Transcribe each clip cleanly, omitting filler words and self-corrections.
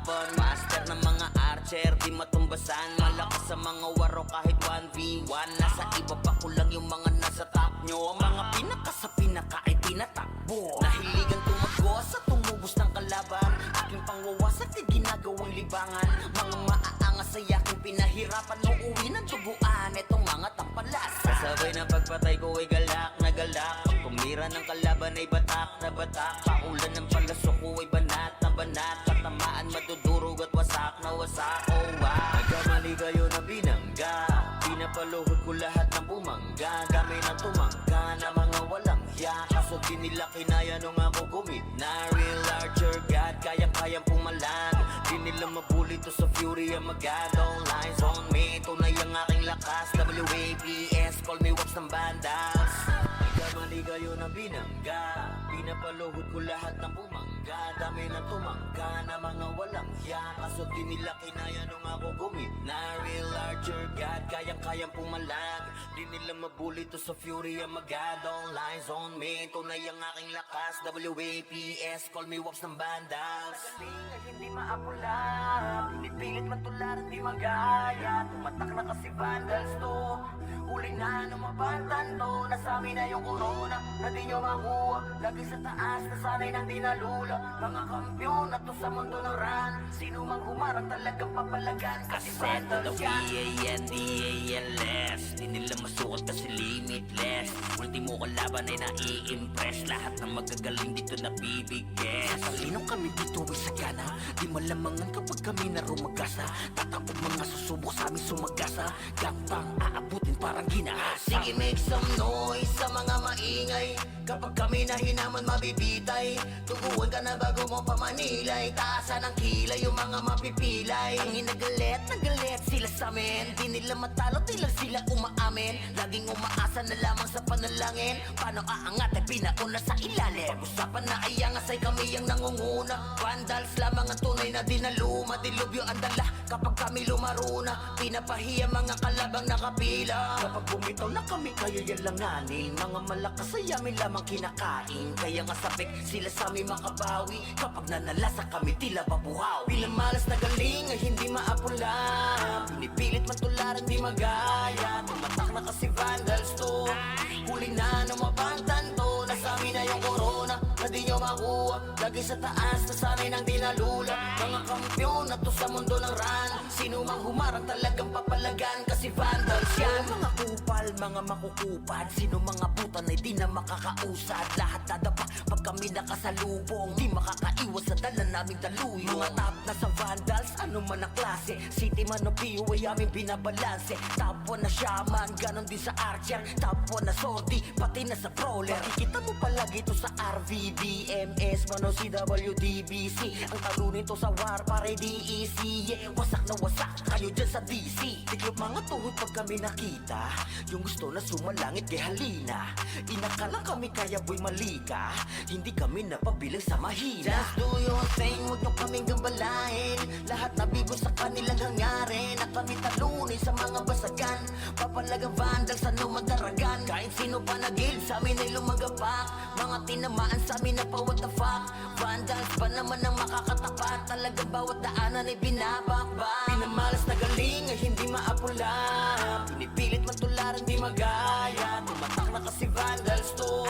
laban. Master ng mga archer, di matumbasan. Malakas sa mga waro kahit 1v1. Nasa iba pa ko lang yung mga nasa top nyo. Ang mga pinaka sa pinaka ay tinatakbo. Nahiligan tumagos at tumubos ng kalaban. Aking pangwawasak ay ginagawang libangan. Mga maaangas ay aking pinahirapan. Uuwi ng tubuan itong mga tampalas. Kasabay ng pagpatay ko ay galak na galak. Pag tumira ng kalaban ay batak na batak. Paulan ng palasok ko ay banat na banat. Katamaan madudurog at wasak na wasak. Oh wow, nagkamali kayo na binangga. Pinapaluhod ko lahat ng bumangga. Kami nang tumangga na mga walang hiya. Kaso di nila kinaya nung ako gumit na. Real larger God, kayang-kayang pumalag. Di nila mabuli to sa fury ang magad. All lines on me, tunay ang aking lakas. WAPS, call me wax ng bandals. Nagkamali kayo na binangga. Pinapaluhod ko lahat ng bumangga. Dami na tumangga na mga walang hiya. Kaso di nila kinaya nung ako gumit na. Real larger God, kayang-kayang pumalag. Di nila mabuli to sa fury ang magad. All lines on me, tunay ang aking lakas. WAPS, call me wax ng bandals. Magaling ay hindi maapula. Pinipilit matularan di magaya. Tumatak na kasi vandals to. Huli na numabantan to. Nasami na yung corona na di nyo makuha. Lagi sa taas na sanay nang di nalula. Mga kampyon na to sa mundo ng run. Sino mang humarang talagang papalagan. Kasi vandals yan. V-A-N-D-A-L-S. Di nila masukat kasi limitless. Ultimo kalaban ay nai-impress. Lahat ng magagaling dito nabibigyan. Sa talinong kami dito ay sagana. Di malamangan kapag kami na rumagasa. Tatapog mga susubok sa aming sumagasa. Gapang aabutin parang ginahasa. Sige, make some noise sa mga maingay. Kapag kami na hinaman mabibitay. Tuguan ka na bago mo pamanilay. Taasan ang kilay yung mga mapipilay. Ang inagalit, nagalit sila sa amin. Di nila matalo, di lang sila umaamin. Laging umaasa na lamang sa panalangin. Paano aangat ay pinauna sa ilalim. Pag-usapan na ay angas ay kami ang nangunguna. Vandals lamang ang tunay na dinaluma. Dilubyo ang dala kapag kami lumaruna. Pinapahiya mga kalabang nakapila. Kapag bumitaw na kami kayo yan langanin. Mga malakas ay amin lamang kinakain. Kaya nga sabik sila sa amin makabawi. Kapag nanalasa kami tila babuhaw. Bilang malas na galing ay hindi maapula. Pinipilit matularan di magaya. Tumatak na kasi vandals to. Huli na numabantan to. Nasa amin na yung corona na di nyo makuha. Lagi sa taas na sanay nang di nalula. Mga kampyon na to sa mundo ng run. Sino mang humarang talagang papalagan. Kasi vandals yan. Mga kupal, mga makukupad. Sino mga butan ay di na makakausad. Lahat dadapa pag kami nakasalubong. Di makakaiwas sa dala naming daluyo. Mga top na sa vandals, ano man ang klase. City man o PO ay aming binabalanse. Top 1 na shaman, ganon din sa archer. Top 1 na sortie, pati na sa brawler. Makikita mo palagi ito sa RVDMS, man o CWDBC. Ang talo nito sa war pare DEC. Yeah, wasak na wasak kayo dyan sa DC. Tiklop mga tuhod pag kami nakita. Yung gusto na sumalangit kay halina. Inakala kami kaya boy malika. Hindi kami napabilang sa mahina. Just do your thing, huwag nyo kaming gambalain. Lahat nabigo sa kanilang hangarin. Na kami talunin sa mga basagan. Papalagang vandals ano madaragan. Kahit sino pa nagil sa amin ay lumagapak. Mga tinamaan sa amin na pa what the fuck. Vandals ba naman ang makakatapat. Talagang bawat daanan ay binabakbak. Pinamalas na galing ay hindi maapula. Pinipilit matularan di magaya. Tumatak na kasi vandals to.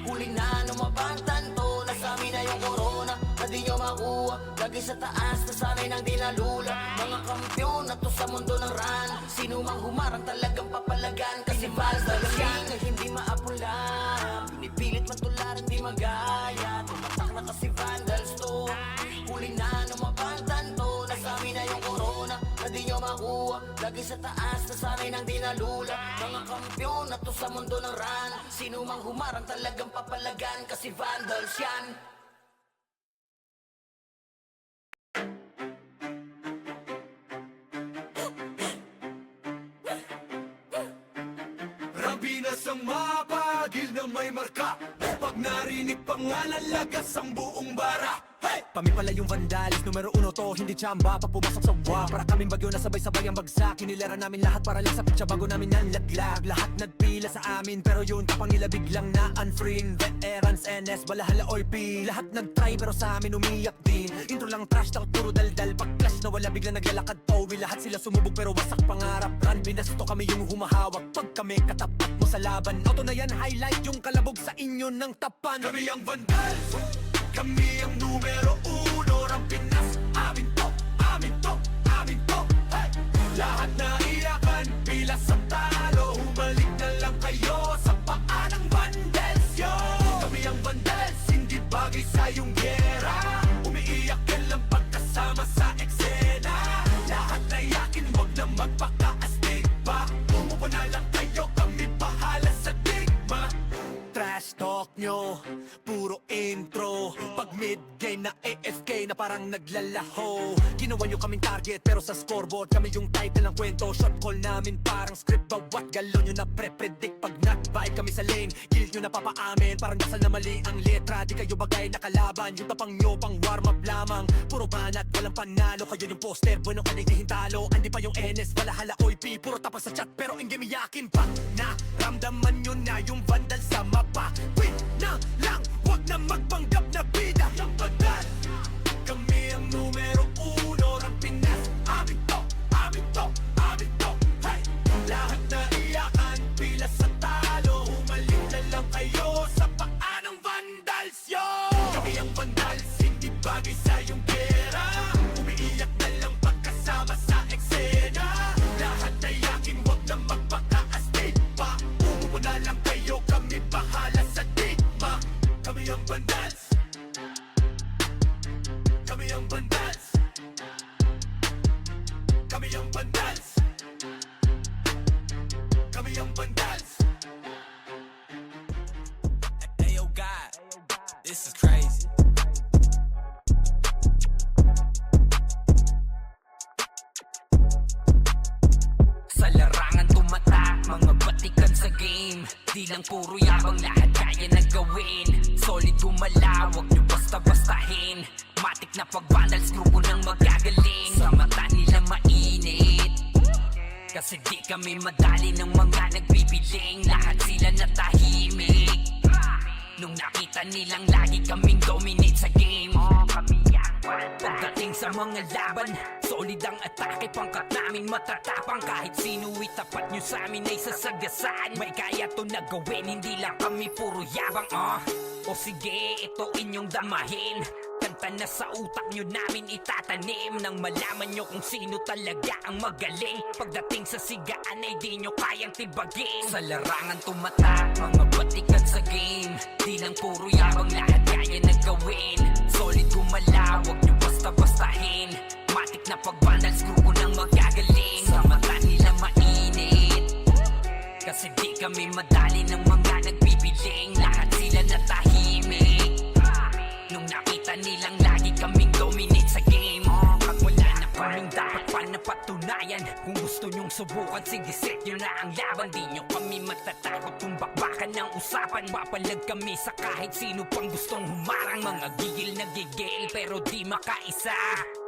Huli na numabantan to. Nasa amin na yung corona na di nyo makuha. Lagi sa taas na sanay nang di nalula. Mga kampyon na to sa mundo ng run. Sino mang humarang talagang papalagan. Kasi vandals yan ay hindi maapula. Pinipilit matularan di magaya. Tumatak na kasi vandals to. Huli na numabantan to. Nasa amin na yung corona na di nyo makuha. Lagi sa taas na sanay nang di nalula. Mga kampyon na to sa mundo ng run. Sino mang humarang talagang papalagan. Kasi vandals yan. Rabinas ang mapagil na may marka. Pag narinig pangalan lagas ang buong bara. Kami pala yung vandalis, numero uno to, hindi tsamba pa pumasok sa wa. Para kaming bagyo na sabay-sabay ang bagsak. Kinilera namin lahat para lang sa pitsa bago namin nanlaglag. Lahat nagpila sa amin, pero yun tapang nila biglang na unfriend. Veterans, NS, balahala or P. Lahat nagtry pero sa amin umiyak din. Intro lang trash talk, puro daldal. Pag clash na wala biglang naglalakad Towi. Lahat sila sumubog pero wasak pangarap. Run, binasto kami yung humahawak. Pag kami katapat mo sa laban, auto na yan, highlight yung kalabog sa inyo ng tapan. Kami ang vandals, kami ang numero uno ng Pinas. Amin to, amin to, amin to, hey! Lahat na iyakan, pila sa talo. Humalik na lang kayo sa paa ng vandals, yo. Kami ang vandals, hindi bagay sa iyong gera. Umiiyak ka lang pagkasama sa eksena. Lahat na yakin, wag na magpaka-astig pa. Umupo na lang kayo, kami bahala sa digma. Trash talk nyo, puro intro. Pag mid-game na AFK na parang naglalaho. Ginawa nyo kaming target pero sa scoreboard kami yung title ng kwento. Shot call namin parang script, bawat galon nyo na pre-predict. Pag nag-bike kami sa lane, kill nyo na papaamin. Parang dasal na mali ang letra, di kayo bagay na kalaban. Yung tapang nyo pang warm up lamang. Puro banat, walang panalo. Kayo yung poster, bueno ka nagdihin talo. Andi pa yung NS, balahala OIP. Puro tapas sa chat pero in game yakin pa. Naramdaman nyo na yung vandal sa mapa. Win na lang, wag na magpanggap na bida. Yung bandal, kami ang numero uno ng Pinas. Amin to, amin to, amin to, hey! Lahat na iyakan, pila sa talo. Humalik na lang kayo sa paa ng vandals, yo. Kami ang vandals, hindi bagay sa iyong gera. Umiiyak na lang pagkasama sa eksena. Lahat na yakin, wag na magpaka-astig pa. Umupo na lang kayo, kami bahala sa digma. Kami ang vandals, kami ang vandals, kami ang vandals, kami ang vandals. Hey yo God, this is crazy. Sa larangan tumatak, mga batikan sa game. Di lang puro yabang, lahat kaya na gawin. Solid gumalaw, wag nyo basta-bastahin. Matik na pag-vandals, grupo ng magagaling. Sa mata nila mainit, kasi di kami madali ng mga nagbibiling. Lahat sila natahimik nung nakita nilang lagi kaming dominate sa game. Kami ang pagdating sa mga laban, solid ang atake, pangkat namin matatapang. Kahit sino itapat nyo sa amin ay sasagasaan. May kaya to na gawin, hindi lang kami puro yabang. O sige, ito inyong damahin. Kanta na sa utak nyo namin itatanim. Nang malaman nyo kung sino talaga ang magaling. Pagdating sa sigaan ay di nyo kayang tibagin. Sa larangan tumatak, mga batikan sa game. Di lang puro yabang, lahat kaya na gawin. Solid gumalaw, wag nyo basta-bastahin. Matik na pag-vandals, grupo ng magagaling. Sa mata nila mainit, kasi di kami madali ng mga nagbibiling. Lahat sila natahimik nung nakita nilang lagi kaming dominate sa game. Wala na kaming dapat pa napatunayan. Kung gusto nyong subukan, sige set nyo na ang laban. Di nyo kami matatakot kung bakbakan ng usapan. Papalag kami sa kahit sino pang gustong humarang. Mga gigil na gigil pero di makaisa.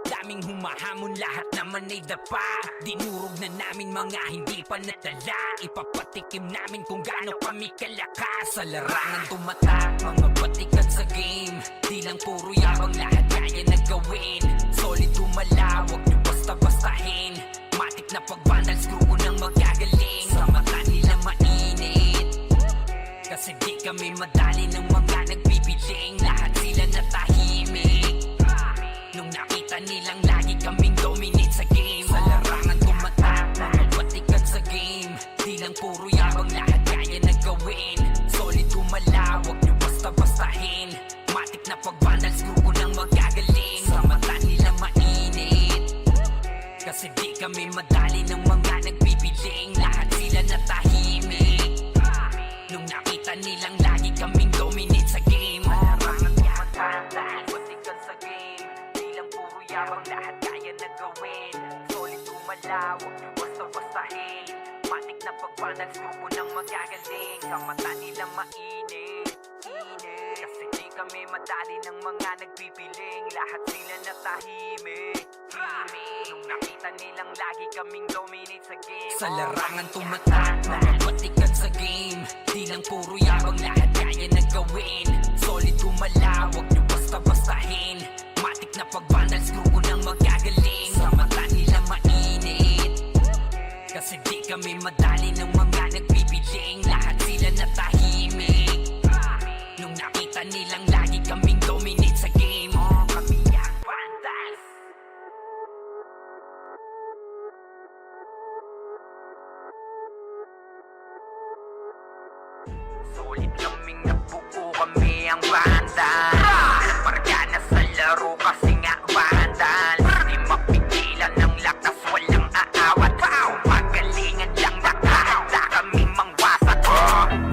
Daming humahamon, lahat naman ay dapa. Dinurog na namin mga hindi pa natala. Ipapatikim namin kung gaano kami kalakas. Sa larangan tumatak, mga batikan sa game. Di lang puro yabang, lahat kaya na gawin. Solid gumalaw, wag nyo basta-bastahin. Matik na pag-vandals, grupo ng magagaling. Sa mata nila mainit, kasi di kami madali ng mga nagbibiling. Lahat sila natahimik nung nakita nilang lagi kaming dominate sa game. Sa larangan tumatak, mga batikan sa game. Di lang puro yabang, lahat kaya na gawin. Solid gumalaw, wag nyo basta-bastahin. Matik na pag-vandals, grupo ng magagaling. Sa mata nila mainit, kasi di kami madali ng mga nagbibiling. Lahat sila natahimik nung nakita nilang lagi kaming dominate sa game. Larangan tumatak, lahat batikan sa game. Di lang puro yabang, lahat kaya na gawin. Solid gumalaw, wag nyo basta-bastahin. Matik na pag-vandals, grupo ng magagaling. Sa mata nila mainit, kasi di kami kami madali ng mga nagpipiling. Lahat sila natahimik. Nung nakita nilang lagi kaming dominate sa game. Sa larangan tumatak, mga batikan sa game. Di lang puro yabang, lahat kaya na gawin. Solid gumala, wag nyo basta-bastahin. Matik na pag-vandal, screw ko nang magagaling. Sa mata nila mainit, kasi di kami madali ng mga nagpipiling. Lahat sila natahimik. Nung nakita nilang lagi kaming dominate sa game. Kami ang vandals. Solid kaming nabuo, kami ang vandal. Marga na sa laro kasi nga vandal. Di mapigilan ng lakas, walang aawat. Magalingan lang, nakahanda kaming mangwasak.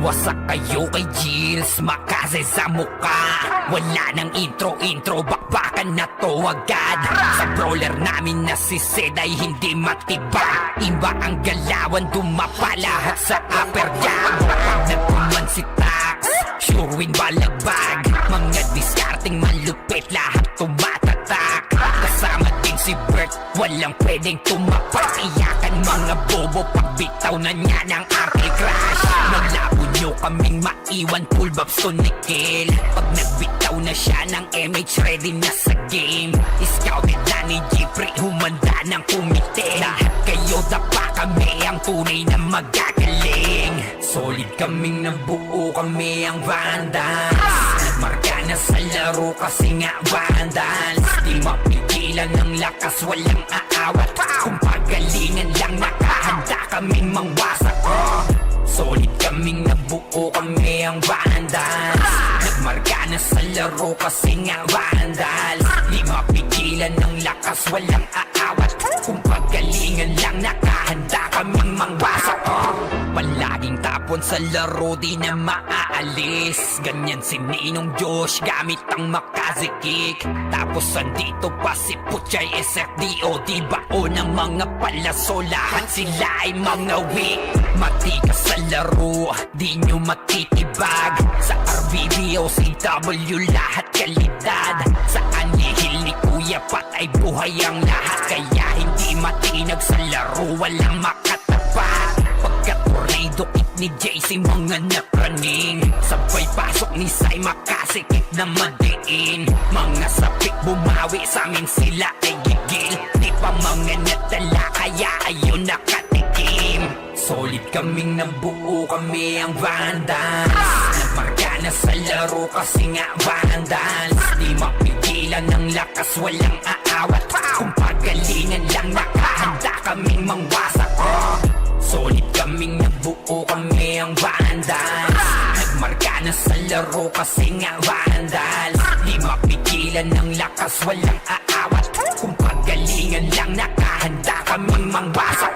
Wasak kayo kay Gilles, makase sa muka. Wala nang intro, bakbakan na to agad. Sa brawler namin na si Zed ay hindi matibag. Iba ang galawan, dumapa lahat sa upper jab. Pag nagpuman si Tax, sure win balagbag. Mga discarding malupit, lahat tumatatak. Kasama din si Bert, walang pwedeng tumapak. Iyakan mga bobo, pagbitaw na niya ng anti-crash. Malabo nyo kaming maiwan, full babs to Nickel. Pag nagbitaw na siya ng MH, ready na sa game. Scouted na ni Jeffrey, humanda ng kumite. Lahat kayo dapa, kami ang tunay na magagaling. Solid kaming nabuo, kami ang vandals. Nagmarka na sa laro kasi nga vandals. Di mapigilan ng lakas, walang aawat. Kung pagalingan lang, nakahanda kaming mangwasak. Solid kaming nabuo, kami ang vandals. Nagmarka na sa laro kasi nga vandals. Di mapigilan ng lakas, walang aawat. Kung pagalingan lang, nakahanda kaming mangwasak. Palaging tapon sa laro, di na maaalis. Ganyan si Ninong Josh, gamit ang makazikik. Tapos andito pa si Puchay, SFDO. Di bao ng mga palaso, lahat sila ay mga weak. Matikas sa laro, di nyo matitibag. Sa RBB o CW, lahat kalidad. Sa anihil ni Kuya Pat ay buhay ang lahat. Kaya hindi matinag sa laro, walang makatapat. Pagka-tornado kit ni JC, mga napraning. Sabay pasok ni Sai, makasikip na madiin. Mga sapik bumawi, sa amin sila ay gigil. Di pa mga natala, kaya ayun nakatikim. Solid kaming nabuo, kami ang vandals. Nagmarka na sa laro kasi nga vandals. Di mapigilan ng lakas, walang aawat. Kung pagalingan lang, nakahanda kaming mangwasak. Solid kaming nabuo, kami ang vandals. Nagmarka na sa laro kasi nga vandals. Di mapigilan ng lakas, walang aawat. Kung pagalingan lang, nakahanda kaming mangwasak.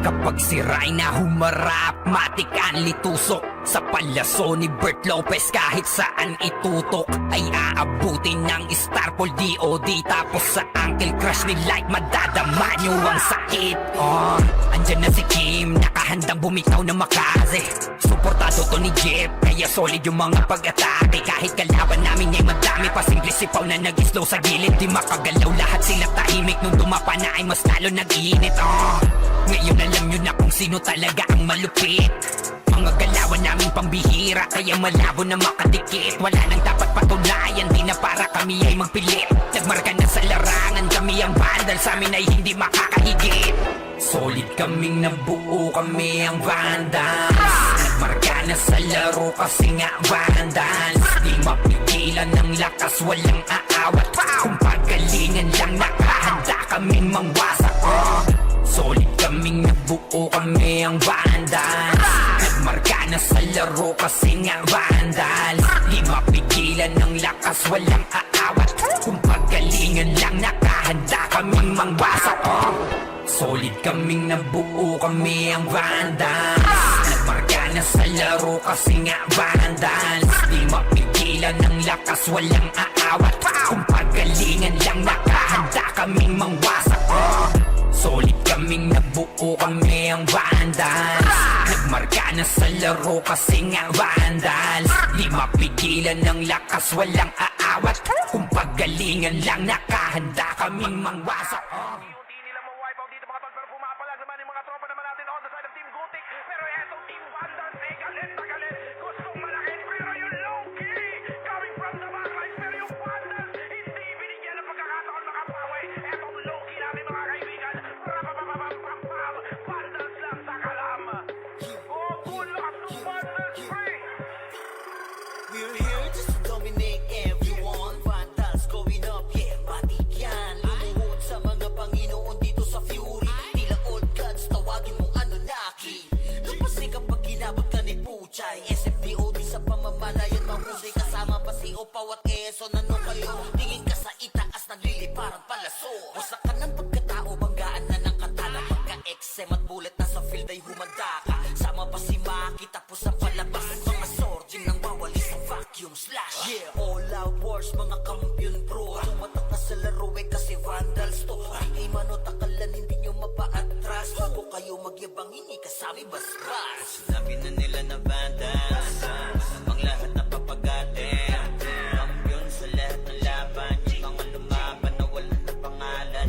Kapag si Rayna humarap, matik ang litusok. Sa palaso ni Bert Lopez, kahit saan itutok ay aabutin ng Starpol DOD. Tapos sa Uncle Crush ni Light, madadama nyo ang sakit. Andyan na si Kim, nakahandang bumitaw na makaze. Suportado to ni Jeff, kaya solid yung mga pag-atake. Kahit kalaban namin ay madami pa, simple sipaw na nag-slow sa gilid. Di makagalaw, lahat sila tahimik. Nung dumapa na ay mas lalo nag-iinit. Ngayon alam nyo na kung sino talaga ang malupit. Mga galawan namin pambihira, kaya malabo na makadikit. Wala nang dapat patunayan, di na para kami ay magpilit. Nagmarka na sa larangan, kami ang vandal, sa amin ay hindi makakahigit. Solid kaming nabuo, kami ang vandals. Nagmarka na sa laro kasi nga vandals. Di mapigilan ng lakas, walang aawat. Kung pagalingan lang, nakahanda kaming mangwasak. Solid kaming nabuo, kami ang vandals. Nagmarka na sa laro kasi nga vandals. Di mapigilan ng lakas, walang aawat. Kung pagalingan lang, nakahanda kaming mangwasak. Solid kaming nabuo, kami ang vandals. Nagmarka na sa laro kasi nga vandals. Di mapigilan ng lakas, walang aawat. Kung pagalingan lang, nakahanda kaming mangwasak. Solid kaming nabuo, kami ang vandals. Nagmarka na na sa laro kasi nga vandals. Di mapigilan ng lakas, walang aawat. Kung paggalingan lang, nakahanda kaming mangwasak. Hindi nila ma-wipe out dito mga tol, pero pumapalag naman yung mga tropa naman natin on the side of Team Gutik. Pero etong Team Vandals ay galit na galit. Gustong malaki pero yung low-key coming from the backlines. Pero yung Vandals hindi binigyan ng pagkakataon makapawi. Etong low-key natin mga kaibigan. Rapapapapapapam. Vandals lang sa kalam. Oh, good luck to Vandals free. We're here just to dominate everyone. Vandals going up, yeah, matik yan. Lumuhod sa mga Panginoon dito sa Fury. Tila old gods, tawagin mong Anunnaki. Lupasi kapag ginabot ka ni Puchay. SFDOD sa pamamalayan, mahusay kasama pa si Opaw at Quezon. Ano kayo? Tingin ka sa itaas, nagliliparang palaso. Wasak ka ng pagkatao, banggaan na ng katana. Pagka-XM at bullet na sa field ay humanda ka. Sama pa si Maki, tapos ang palabas. Mga sorging nang wawali sa vacuum slash. Yeah, all out wars, mga kampiyon bro. Tumatak na sa laro eh kasi Vandals to. Ay manot akalan, hindi nyo mapa-atras. Bago kayo magyabang, hindi kasami basbas. Sinabi na nila na Vandals, ang lahat na papagatin. Kampiyon sa lahat ng laban, yung mga lumaban na wala na pangalan.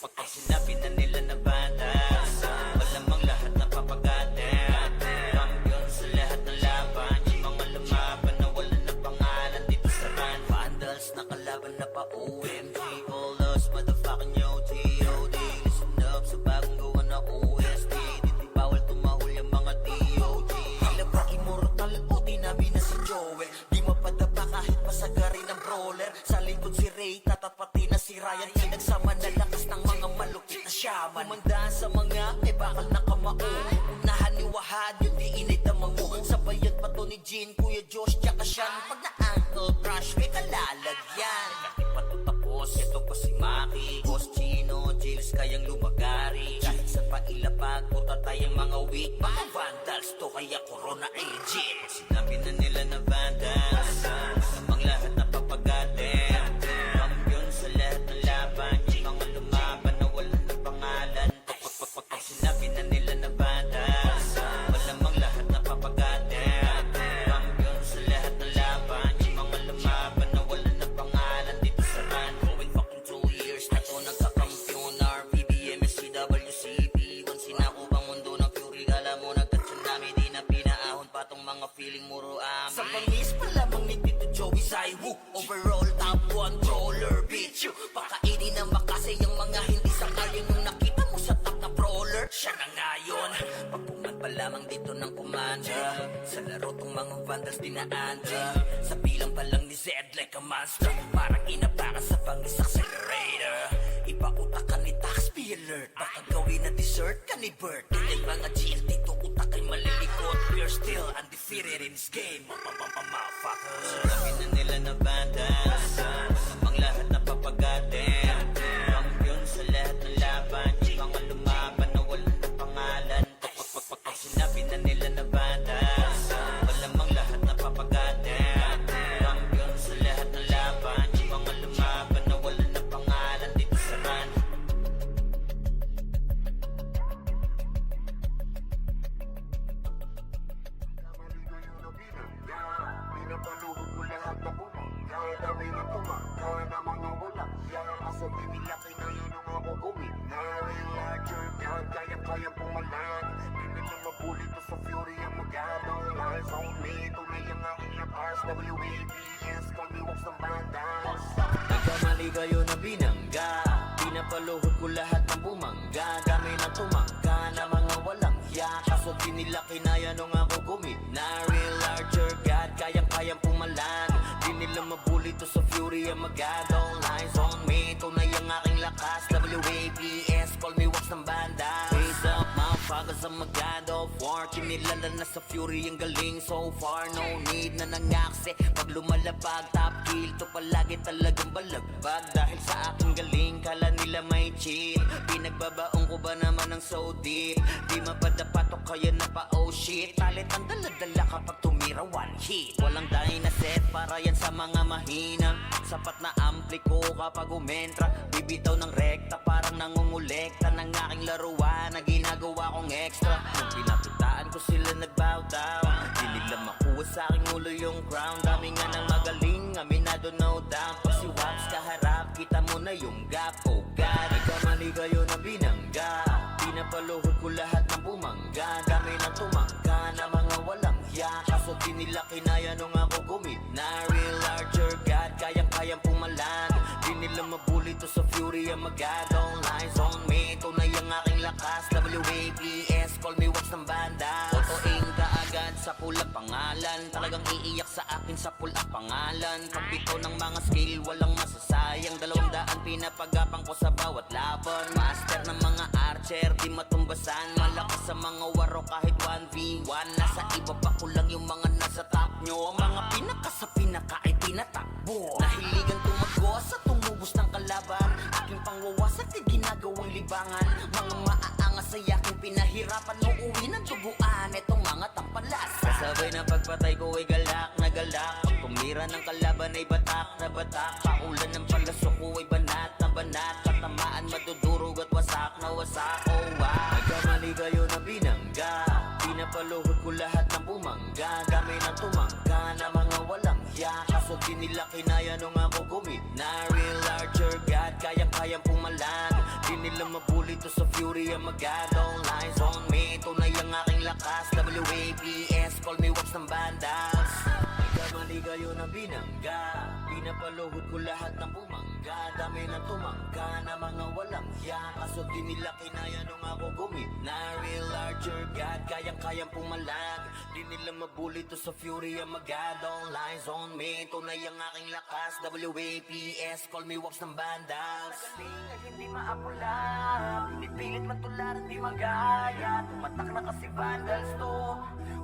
Pag sinabi na nila na Vandals, malamang lahat na papagatin. Kampiyon sa lahat ng laban, yung mga lumaban na wala na pangalan. Dito sa run, Vandals nakalaban na pa OMG. All us motherfucking yo G.O.D. Listen up sa bagong gawa na OST. Dito bawal tumahol yung mga D.O.G. Tila ba immortal o tinabi na si Joel? Di mapadapa kahit pasagarin ng brawler. Sa likod si Ray, tatapati na si Ryan. Pinagsama na lakas ng mga malupit na shaman. Kumandaan sa mga may bakal na kamao. Unahan ni Wahad, yung di inidamang mo. Sabayan pa to ni Jean, Kuya Josh, tsaka Sean. Pag na-ankle crush, may kalalagyan. Kahit pa to tapos, ito pa si Maki, Boss Chino, Jills kayang lumagari. Kahit sa pailapag, puta tayong mga weak. Mga Vandals to, kaya Corona ay legit. Sinabi na nila na Vandals, ang lahat na papagatin. Kampiyon sa lahat ng laban, yung mga lumaban na wala na pangalan. Pag sinabi na nila na Vandals, malamang lahat na papagatin. Kampiyon sa lahat ng laban, yung mga lumaban na wala na pangalan. Dito sa run, going fucking 2 years na to nagkakampiyon. RPBM, SCWCP, once sinako bang mundo ng Fury. Kala mo nagka-tsunami, di na pinaahon pa tong mga feeling muro amin. Sa pangis pa lamang ni Tito Joey Saiwu, overall top 1 brawler, bitch you. Pakainin ng makasay yung mga hindi sakayin. Yung nakita mo sa top na brawler, siya na ngayon. Pagpungan pa lamang dito ng komanda, sa laro tong mga Vandals dinaanda. Sa bilang pa lang ni Zed like a monster, parang inapakan sa pangis accelerator. Ipakutak ka ni Tax, be alert. Baka gawin na dessert ka ni Bert. Ganyan mga GL dito, utak ay malilikot. We're still undefeated in this game, motherfuckers. Sinabi na nila na Vandals, ang lahat na papagatin. Kampiyon sa lahat ng laban, yung mga lumaban na wala na pangalan. Pag sinabi na nila na Vandals, malamang lahat na papagatin. Kampiyon sa lahat ng laban, yung mga lumaban na wala na pangalan. Dito sa run, Pinapaluhod ko lahat na bumang. Kaya dami na tumang. Kaya na mga walang. Kaya kasabi nila kinayon ang ako gumi. Nari larger God, kaya pumalan. Di nila mabuli to sa Fury ang magabang. Lies on me, tunay ang aking lakas. WABS, kaliwak sa bandas. nagkamali kayo na binangga. Pinapaluhod ko lahat ng bumangga. Dami na tumangga na mga walang hiya. Kaso di nila kinaya nung ako gumi. Nari larger God, kayang pumalan. Di nila mabuli to sa Fury ang magagaw. Lies on me, tunay ang aking lakas. WABS, call me wax ng banda. Raise up, motherfuckers ang mag-God of war. Kinilala na sa Fury ang galing so far. No need na nangakse pag lumalabag. Top kill to palagi talagang balagbag. Dahil sa aking galing, kala nila may cheat. Pinagbabaong ko ba naman ng so deep? Di mapadapat o kaya na pa oh shit. Talit ang daladala kapag tumira one hit. Walang dahil na set para yan sa mga mahina. Sapat na ampli ko kapag umentra. Bibitaw ng rekta parang nangungulekta ng aking laruan na ginagawa kong extra. Nung pinapitaan ko sila nagbow sa aking ulo yung crown. Dami nga ng magaling, aminado no doubt. Pag si Wax kaharap, kita mo na yung gap. Oh God, nagkamali kayo na binangga. Pinapaluhod ko lahat ng bumangga. Dami na tumangga na mga walang hiya. Kaso di nila kinaya nung ako gumit na real larger God, kayang-kayang pumalan. Di nila mabuli to sa fury ang magad. All lines on me, tunay ang aking lakas. WAPS, call me Wax ng banda. Otoing ka agad sa pula pangalan. Talagang iiyak sa akin sa pula pangalan. Kapito ng mga skill, walang masasayang. 200 pinapagapang ko sa bawat laban. Master ng mga archer, di matumbasan. Malakas sa mga waro kahit 1v1. Nasa iba pa ko lang yung mga nasa top nyo. Ang mga pinaka sa pinaka ay tinatakbo. Nahiligan tumagos sa tumubos ng kalaban. Aking pangwawasak ay ginagawang libangan. Mga maaangas ay aking pinahirapan. Uuwi ng duguan itong mga tampalas. Kasabay ng pagpatay ko ay galak na galak. Pag tumira ng kalaban ay batak na batak. Paulan ng palasok ko ay banat na banat. Katamaan madudurog at wasak na wasak. Oh wow, nagkamali kayo na binangga. Pinapaluhod ko lahat ng bumangga. Dami na tumangga na mga walang hiya. Kaso di nila kinaya nung ako gumit na real larger God, kayang-kayang pumalan. Di nila mabuli to sa fury ang magad. All lines on me, tunay ang aking lakas. WAPS, call me Wax ng bandas. Nagkamali kayo na binangga. Pinapaluhod ko lahat ng bumangga. Dami na tumangga na mga walang hiya. Kaso di nila kinaya nung ako gumit na real larger God, kayang-kayang pumalag. Di nila mabuli to sa fury ang magad. All lines on me, tunay ang aking lakas. WAPS, call me Wax ng bandas. Magaling ay hindi maapula. Pinipilit matularan di magaya. Tumatak na kasi vandals to.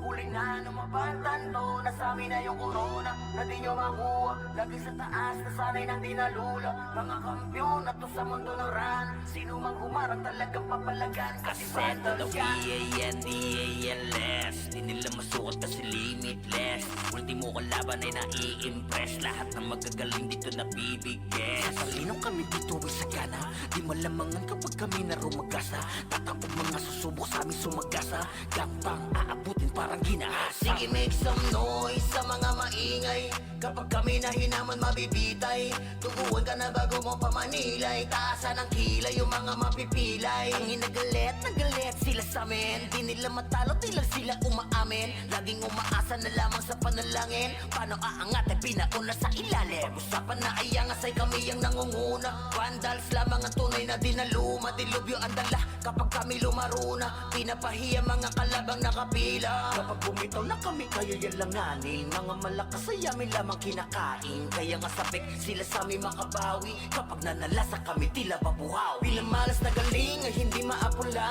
Huli na numabantan to. Nasami na yung corona na di nyo makuha. Lagi sa taas na sanay nang di nalula. Mga kampyon na to sa mundo ng run. Sino mang humarang talagang papalagan. Kasi vandals yan. PANDALS. Di nila masukat kasi limitless. Ultimo kalaban ay nai-impress. Lahat ng magagaling dito na bibigyan. Salinong kami dito ay sagana. Di malamangan kapag kami na rumagasa. Tatapog mga susubok sa amin sumagasa. Gapang aabutin parang ginahasa. Sige, make some noise sa mga maingay. Kapag kami na hinaman mabibitay. Tuguan ka na bago mo pamanilay. Taasan ng kilay yung mga mapipilay. Ang hinagalit, nagalit sila sa amin. Di nila matalo, di lang sila umaamin. Laging umaasa na lamang sa panalangin. Paano aangat ay pinauna sa ilalim. Pag-usapan na ay angas ay kami ang nangunguna. Vandals lamang ang tunay na dinaluma. Dilubyo ang dala kapag kami lumaruna. Pinapahiya mga kalabang nakapila. Kapag bumitaw na kami kaya yan langanin. Mga malakas ay amin lamang kinakain. Kaya nga sabik sila sa amin makabawi. Kapag nanalasa kami tila babuhaw. Bilang malas na galing ay hindi maapula.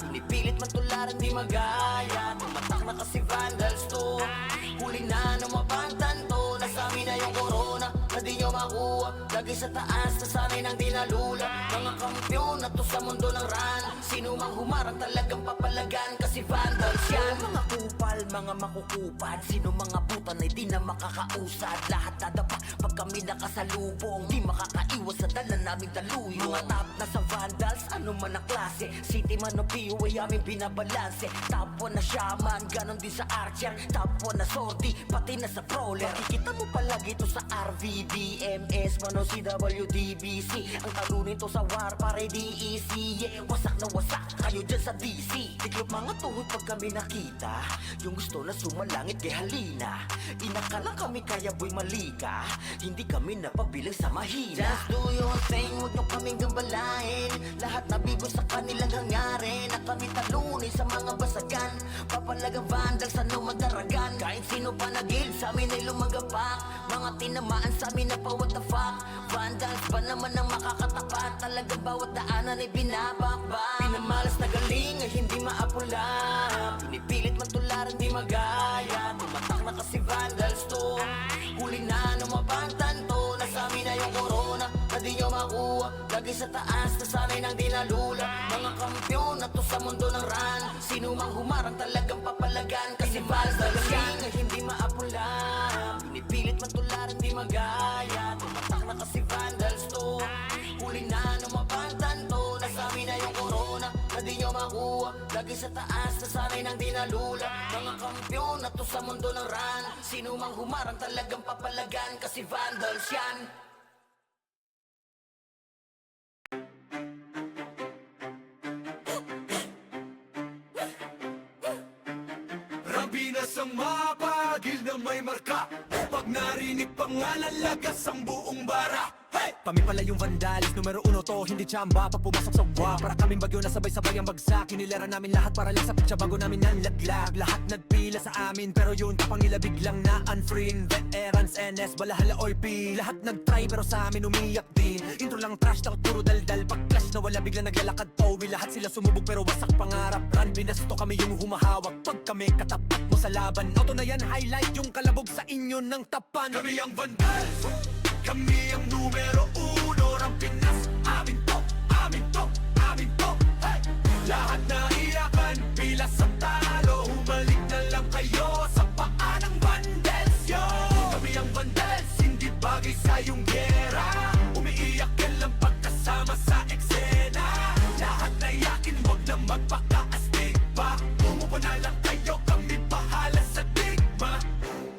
Pinipilit matularan di magaya. Tumatak na kasi vandals to. Huli na numabantan to. Nasami na yung corona na di nyo makuha. Lagi sa taas na sanay nang di nalula. Mga kampyon na to sa mundo ng run. Sino mang humarang talagang papalagan. Kasi vandals yan. Mga kupal, mga makukupad. Sino mga butan ay di na makakausad. Lahat nadapa pag kami nakasalubong. Di makakaiwas sa dala naming daluyong. Mga top na sa vandals, ano man ang klase. City man o PO ay aming binabalanse. Top 1 na shaman, ganon din sa archer. Top 1 na sortie, pati na sa brawler. Makikita mo palagi to sa RVDMS, man o CWDBC. Ang talunin to sa war, pare DEC. Yeah, wasak na wasak kayo dyan sa DC. Tiklop mga tuhod pag kami nakita. Yung gusto na sumalangit kay halina. Inakala kami kaya boy malika. Hindi kami napabilang sa mahina. Just do your thing, huwag nyo kaming gambalain. Lahat na bigo sa kanilang hangarin. Na kami talunin sa mga basagan. Papalagang vandals, ano magdaragan. Kahit sino pa nagil, sa amin ay lumagapak. Mga tinamaan sa amin na pa what the fuck. Vandals pa naman ang makakatapat. Talagang bawat daanan ay binabakbak. Pinamalas na galing ay hindi maapula. Pinipilit matularan di magaya. Tumatak na kasi vandals to. Huli na numabantan to. Nasami na yung corona na di nyo makuha. Lagi sa taas na sanay nang di nalula. Mga kampyon na to sa mundo ng run. Sino mang humarang talagang papalagan. Kasi vandals na galing ay hindi maapula. Pinipilit matularan di magaya. Tumatak na kasi vandals to. Huli na numabantan to. Nasami na yung corona na di nyo makuha. Lagi sa taas na sanay nang dinalula. Mga kampyon na to sa mundo ng ran. Sino mang humarang talagang papalagan, kasi vandals yan. Rabinas ang mapagil na may marka. Pag narinig pangalan, lagas ang buong bara. Hey! Kami pala yung vandalis, numero 1 to, hindi tsamba. Pag pumasok sa wa, para kaming bagyo na sabay-sabay ang bagsak. Kinilera namin lahat para lang sa pitsa bago namin nanlaglag. Lahat nagpila sa amin, pero yun kapangila biglang na unfriend. Veterans, NS, balahala or P. Lahat nagtry pero sa amin umiyak din. Intro lang trash, takot puro daldal. Pag clash na wala biglang naglalakad Toby. Lahat sila sumubog pero wasak pangarap. Run, binasto kami yung humahawak. Pag kami katapat mo sa laban, auto na yan, highlight yung kalabog sa inyo ng tapan. Kami ang vandals, kami ang numero 1 ng Pinas. Amin to, amin to, amin to, hey! Lahat na iyakan, pila sa talo. Humalik na lang kayo sa paa ng vandals, yo! Kami ang vandals, hindi bagay sa iyong gera. Umiiyak ka lang pagkasama sa eksena. Lahat na yakin, wag na magpakaastig pa. Umupo na lang kayo, kami bahala sa digma.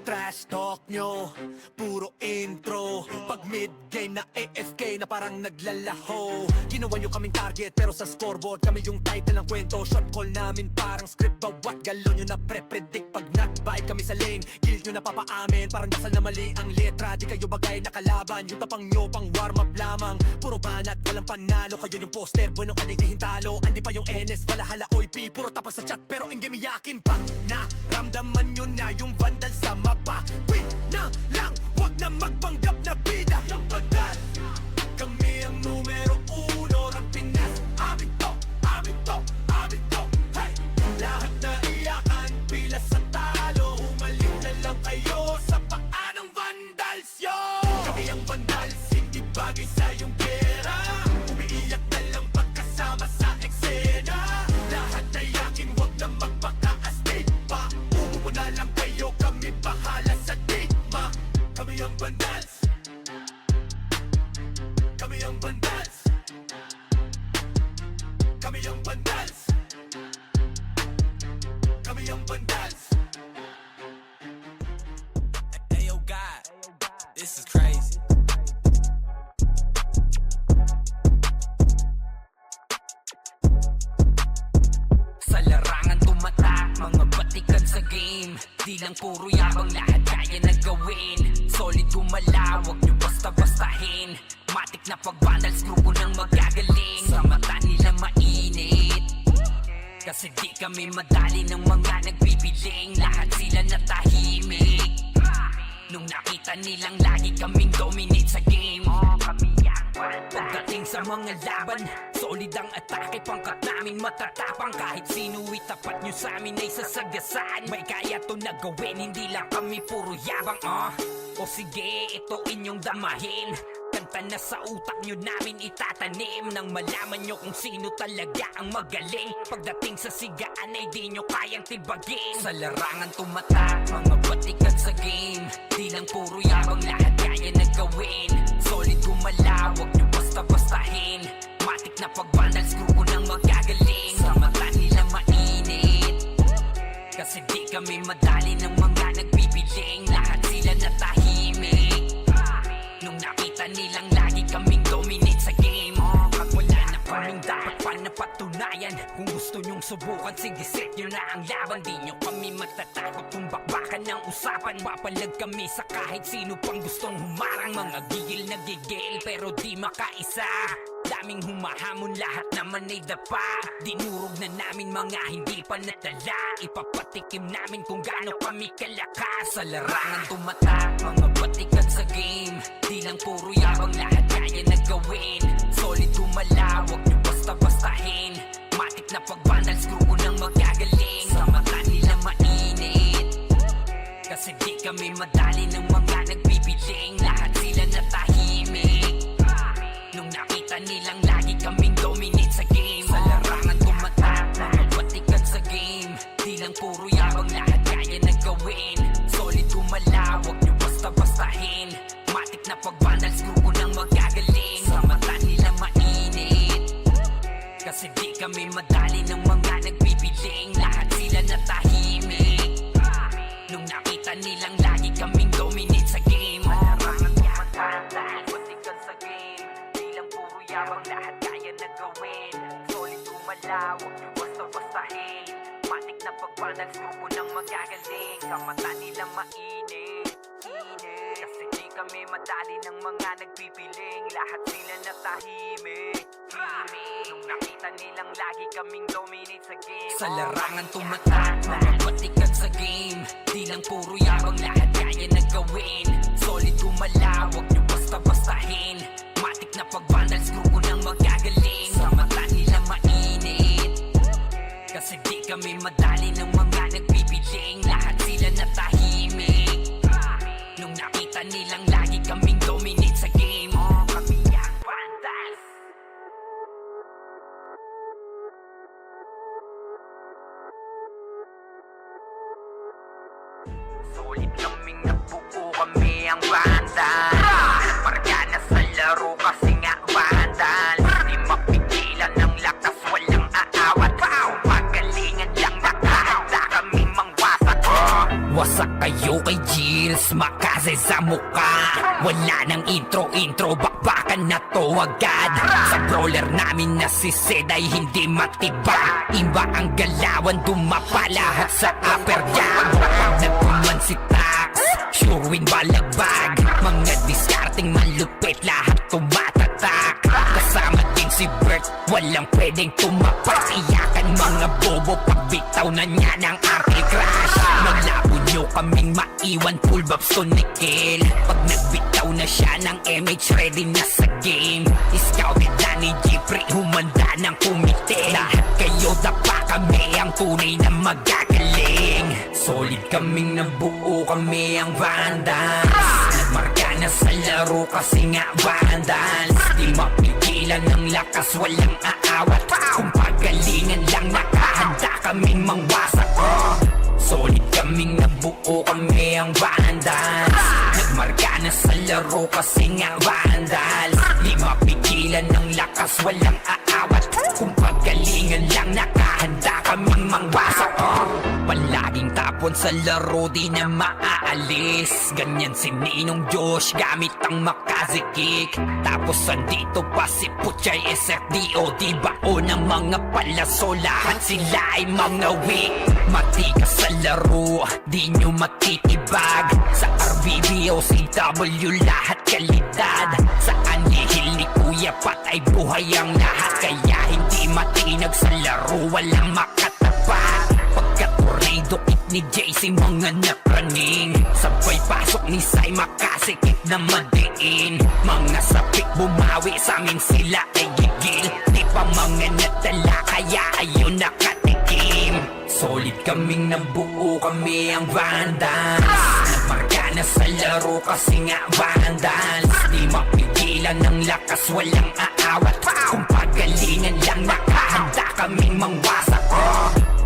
Trash talk nyo, puro intro. Pag mid-game na AFK na parang naglalaho. Ginawa nyo kaming target pero sa scoreboard kami yung title ng kwento. Shot call namin parang script, bawat galon nyo na pre-predict. Pag knockbite kami sa lane, kill nyo na papaamin. Parang dasal na mali ang letra, di kayo bagay na kalaban. Yung tapang nyo pang warm up lamang, puro banat, walang panalo. Kayo yung poster, bueno ka di hintalo. Andi pa yung NS, balahala OIP. Puro tapas sa chat pero in game yakin pa. Naramdaman nyo na yung vandal sa mapa. Wait na lang, wag na magpanggap na bida. Yung bandal, kami ang numero 1 ng Pinas. Amin to, amin to, amin to, hey! Lahat na iyakan, pila sa talo. Humalik na lang kayo sa paa ng vandals, yo! Kami ang vandals, hindi bagay sa iyong pera. Umiiyak na lang pagkasama sa eksena. Lahat na yakin, wag na magpakaastig pa. Umupo na lang kayo, kami bahala sa digma. Kami ang vandals, kami ang vandals, kami ang vandals, kami ang vandals. Hey yo God, this is crazy. Sa larangan tumatak, mga batikan sa game. Di lang puro yabang, lahat kaya na gawin. Solid gumalaw, wag nyo basta-bastahin. Matik na pag-vandals, grupo ng magagaling. Sa mata nila mainit, kasi di kami madali ng mga nagbibiling. Lahat sila natahimik nung nakita nilang lagi kaming dominate sa game. Kami ang pagdating sa mga laban, solid ang atake, pangkat namin matatapang. Kahit sino itapat nyo sa amin ay sasagasaan. May kaya to na gawin, hindi lang kami puro yabang. O sige, ito inyong damahin. Kanta na sa utak nyo namin itatanim. Nang malaman nyo kung sino talaga ang magaling. Pagdating sa sigaan ay di nyo kayang tibagin. Sa larangan tumatak, mga batikan sa game. Di lang puro yabang, lahat kaya na gawin. Solid gumalaw, wag nyo basta-bastahin. Matik na pag-vandals, grupo ng magagaling. Sa mata nila mainit, kasi di kami madali ng mga nagbibiling. Lahat sila natahimik nung nakita nilang lagi kaming dominate sa game. Wala na kaming dapat pa napatunayan. Kung gusto nyong subukan, sige set nyo na ang laban. Di nyo kami matatakot kung bakbakan ng usapan. Papalag kami sa kahit sino pang gustong humarang. Mga gigil na gigil pero di makaisa. Daming humahamon, lahat naman ay dapa. Dinurog na namin mga hindi pa natala. Ipapatikim namin kung gaano kami kalakas. Sa larangan tumatak, mga batikan sa game. Di lang puro yabang, lahat kaya na gawin. Solid gumalaw, wag nyo basta-bastahin. Matik na pag-vandals, grupo ng magagaling. Sa mata nila mainit, kasi di kami madali ng mga nagbibiling. Lahat sila natahimik nung nakita nilang lagi kaming dominate sa game. Sa larangan tumatak, mga batikan sa game. Di lang puro yabang, lahat kaya na gawin. Solid gumalaw, wag nyo basta-bastahin. Matik na pag-vandals, grupo ng magagaling. Sa mata nila mainit, kasi di kami madali ng mga nagpipiling, lahat sila natahimik. Nung nakita nilang lagi kaming dominate sa game, malamang tumatanda, patikan sa game. Di lang puro yabang, lahat kaya na gawin. Solid gumalaw, huwag niyo basta-bastahin. Matik na pagpanal, grupo ng magagaling. Sa mata nila mainit, init. Kasi di kami madali ng mga nagpipiling, lahat sila natahimik. Nung nakita nilang lagi kaming dominate sa game, sa larangan tumatak, mga patikan sa game. Di lang puro yabang, lahat kaya na gawin. Solid gumalaw, huwag niyo basta-bastahin. Matik na pag-vandals, grupo ng magagaling. Sa mata nila mainit, kasi di kami madali ng mga nagpipiling, lahat sila natahimik. Nung nakita nilang lagi kaming dominate sa game, kami ang vandals. Solid kaming nabuo, kami ang vandals. Marga na sa laro kasi nga vandals. Di mapigilan ng lakas, walang aawat. Pagalingan lang, nakahanda kaming mangwasak. Wasak kayo kay Gilles, makase sa muka. Wala nang intro, bakbakan na to agad. Sa brawler namin na si Zed ay hindi matiba. Iba ang galawan, dumapa lahat sa upper jab. Pag nagpuman si Tax, sure win balagbag. Mga diskarting malupit, lahat tumatatak. Kasama din si Bert, walang pwedeng tumapak. Iyakan mga bobo, pagbitaw na niya ng anti-crash. Malabo nyo kaming maiwan, full babs to Nikil. Pag nagbitaw na siya ng MH, ready na sa game. Scouted na ni Jeffrey, humanda ng kumite. Lahat kayo dapa, kami ang tunay na magagaling. Solid kaming nabuo, kami ang vandals. Nagmarka na sa laro kasi nga vandals. Di mapigilan ng lakas, walang aawat. Kung pagalingan lang, nakahanda kaming mangwasak. Solid kaming nabuo, kami ang vandals. Nagmarka na sa laro kasi nga vandals. Di mapigilan ng lakas, walang aawat. Kung pagalingan lang, nakahanda kaming mangwasak. Palaging tapon sa laro, di na maaalis. Ganyan si Ninong Josh, gamit ang Makaze kick. Tapos andito pa si Puchay SFDO, di bao ng mga palaso. Lahat sila ay mga weak. Matikas sa laro, di nyo matitibag. Sa RBB o CW, lahat kalidad. Sa anihil ni Kuya Pat ay buhay ang lahat. Kaya hindi matinag sa laro, walang makatapat. Pagka-tornado kick ni JC, mga napraning. Sabay pasok ni Sai, makasikip na madiin. Mga sapik bumawi, sa amin sila ay gigil. Di pa mga natala, kaya ayun nakatikim. Solid kaming nabuo, kami ang vandals. Nagmarka na sa laro kasi nga vandals. Di mapigilan ng lakas, walang aawat. Kung pagalingan lang, nakahanda kaming mangwasak.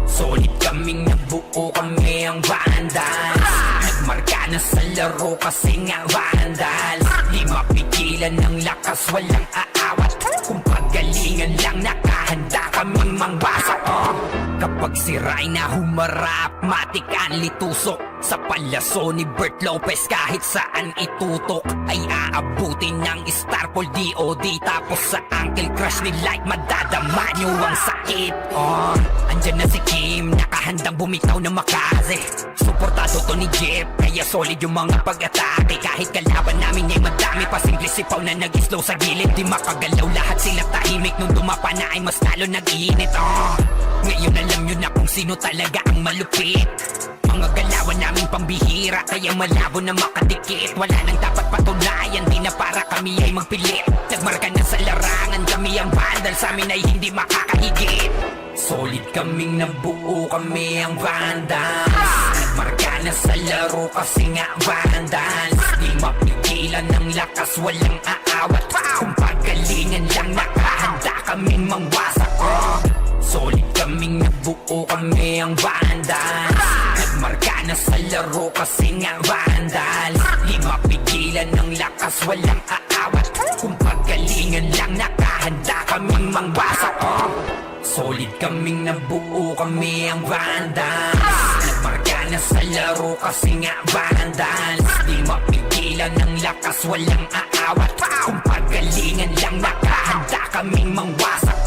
Solid kaming nabuo, kami ang vandals. Nagmarka na sa laro kasi nga vandals. Di mapigilan ng lakas, walang aawat. Kung pagalingan lang, nakahanda kaming mangwasak. Kapag si Rayna humarap, matik ang litusok. Sa palaso ni Bert Lopez, kahit saan itutok ay aabutin ng Starpol DOD. Tapos sa Uncle Crush ni Light, madadama nyo ang sakit. Andyan na si Kim, nakahandang bumitaw ng Makaze. Suportado to ni Jeff, kaya solid yung mga pag-atake. Kahit kalaban namin ay madami pa, simple sipaw na nag-slow sa gilid. Di makagalaw, lahat sila tahimik. Nung dumapa na ay mas lalo nag-iinit. Ngayon alam nyo na kung sino talaga ang malupit. Mga galawan namin pambihira, kaya malabo na makadikit. Wala nang dapat patunayan, di na para kami ay magpilit. Nagmarka na sa larangan, kami ang vandal, sa amin ay hindi makakahigit. Solid kaming nabuo, kami ang vandals. Nagmarka na sa laro kasi nga vandals. Di mapigilan ng lakas, walang aawat. Kung pagalingan lang, nakahanda kaming mangwasak. Solid kaming nabuo, kami ang vandals. Nagmarka na sa laro kasi nga vandals. Di mapigilan ng lakas, walang aawat. Kung pagalingan lang, nakahanda kaming mangwasak. Solid kaming nabuo, kami ang Vandals. Nagmarka na sa laro kasi nga Vandals. Di mapigilan ng lakas, walang aawat. Kung pagalingan lang, nakahanda kaming mangwasak.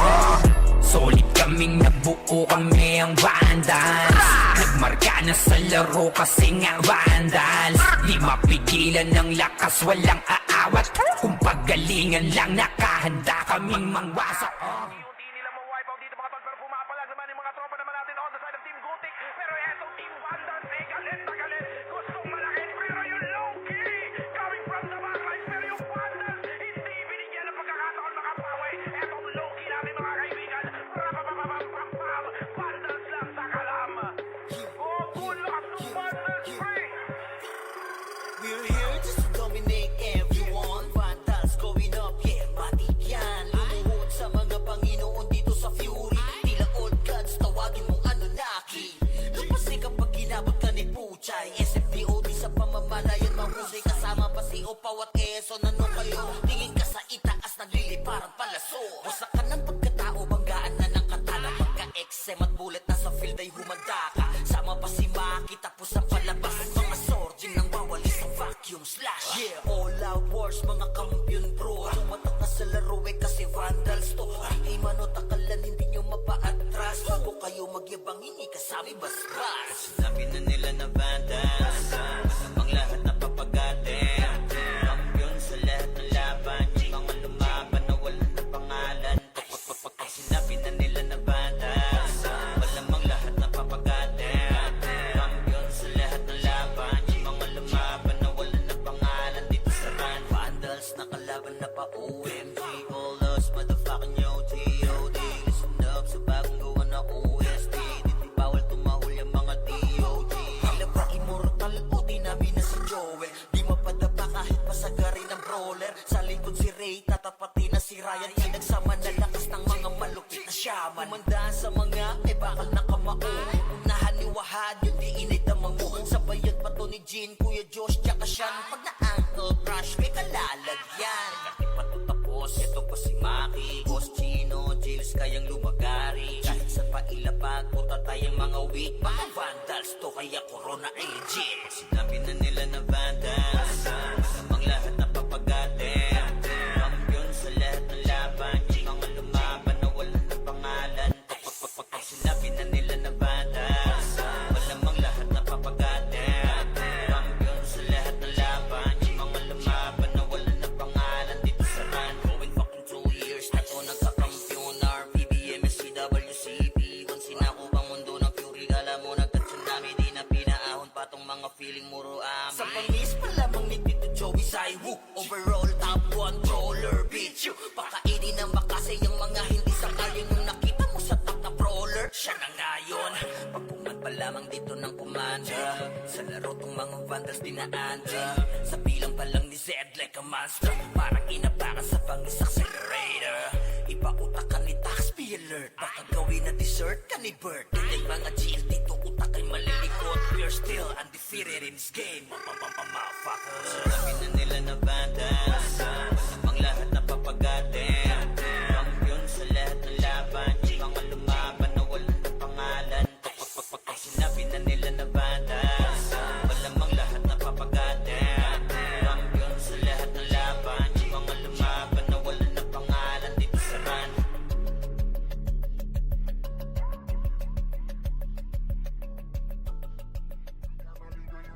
Solid kaming nabuo, kami ang Vandals. Nagmarka na sa laro kasi nga Vandals. Di mapigilan ng lakas, walang aawat. Kung pagalingan lang, nakahanda kaming mangwasak. Unti nila ma-wipe out dito mga tol, pero pumapalag naman yung mga tropa naman natin on the side of Team Gutik. Pero etong Team Vandals, galit na galit. Gustong malakin, pero yung low-key coming from the backlines. Pero yung Vandals, hindi binigyan ng pagkakataon makapaway. Etong low-key natin mga kaibigan. Rapapapapapapam, Vandals lang sa kalam. Oh, good luck to Vandals, free! We're here just to dominate everyone. Vandals going up, yeah, matik yan. Lumuhod sa mga Panginoon dito sa Fury. Tila old gods, tawagin mong Anunnaki. Lupasi kapag ginabot ka ni Puchay. SFDOD sa pamamalayan, mahusay kasama pa si Opaw at Quezon. Ano kayo? Tingin ka sa itaas, nagliliparang palaso. Wasak ka ng pagkatao, banggaan na ng katana. Pagka-XM at bullet na sa field ay humanda ka. Sama pa si Maki, tapos ang palabas. Mga sorging nang wawalis ng vacuum slash. Yeah, all out wars, mga kampiyon bro. Tumatak na sa laro eh kasi Vandals to. Di mano takalan, hindi nyo mapa-atras. Bago kayo magyabang, hindi kasami basbas. Sinabi na nila na Vandals, masamang lahat na papagatin. Kampiyon sa lahat ng laban, yung mga lumaban na wala na pangalan. Pag sinabi na nila na Vandals, malamang lahat na papagatin. Kampiyon sa lahat ng laban, yung mga lumaban na wala na pangalan. Dito sa run, Vandals nakalaban na pa OMG. All us, motherfucking yo, G.O.D. Listen up sa bagong gawa na OST. Dito bawal tumahol yung mga DOD. Tila ba immortal o di namin na si Joel? Di mapadapa kahit pasagarin ng brawler. Sa likod si Ray, tatapati na si Ryan. Nagsama na lakas ng mga malupit na shaman. Kumandaan sa mga, bakal na kamao. Unahan ni Wahad, yung di inidamang mo. Sabayan pa to ni Jean, Kuya Josh, tsaka Sean. Pag na-ankle crush, may kalalagyan. Kahit pa to tapos, ito pa si Maki, Boss Chino, Jills kayang lumagari. Kahit sa pailapag, puta tayong mga weak. Mga Vandals to, kaya Corona ay legit. Sinabi na nila na Vandals, masamang lahat na papagatin. Kampiyon sa lahat ng laban, yung mga lumaban na wala na pangalan. Pag sinabi na nila na Vandals, malamang lahat na papagatin. Kampiyon sa lahat ng laban, yung mga lumaban na wala na pangalan. Dito sa run, going fucking 2 years na to nagkakampiyon. RPBM, SCWCP, kung sinako bang mundo ng Fury, kala mo nagka-tsunami, di na pinaahon pa tong mga feeling muro amin. Sa pangis pa lamang ni Tito Joey Saiwu, overall top 1 brawler, bitch you. Pakainin ng makasay yung mga hindi sakayin yung nakita mo sa top na brawler. Siya na ngayon, pagpungan pa lamang dito ng kumanda. Sa laro tong mga Vandals dinaanda. Sa bilang pa lang ni Zed like a monster. Parang inapakan sa pangis accelerator. Ipa-utak ka ni Tax, be alert. Baka gawin na dessert ka ni Bert. Dahil mga GL dito utak ay malilikot. We're still undefeated in this game. Motherfuckers. Sinabi na nila na Vandals, masamang lahat na papagatin. Kampiyon sa lahat ng laban, yung mga lumaban na wala na pangalan. Pag sinabi na nila na Vandals, malamang lahat na papagatin. Kampiyon sa lahat ng laban, yung mga lumaban na wala na pangalan. Dito sa run.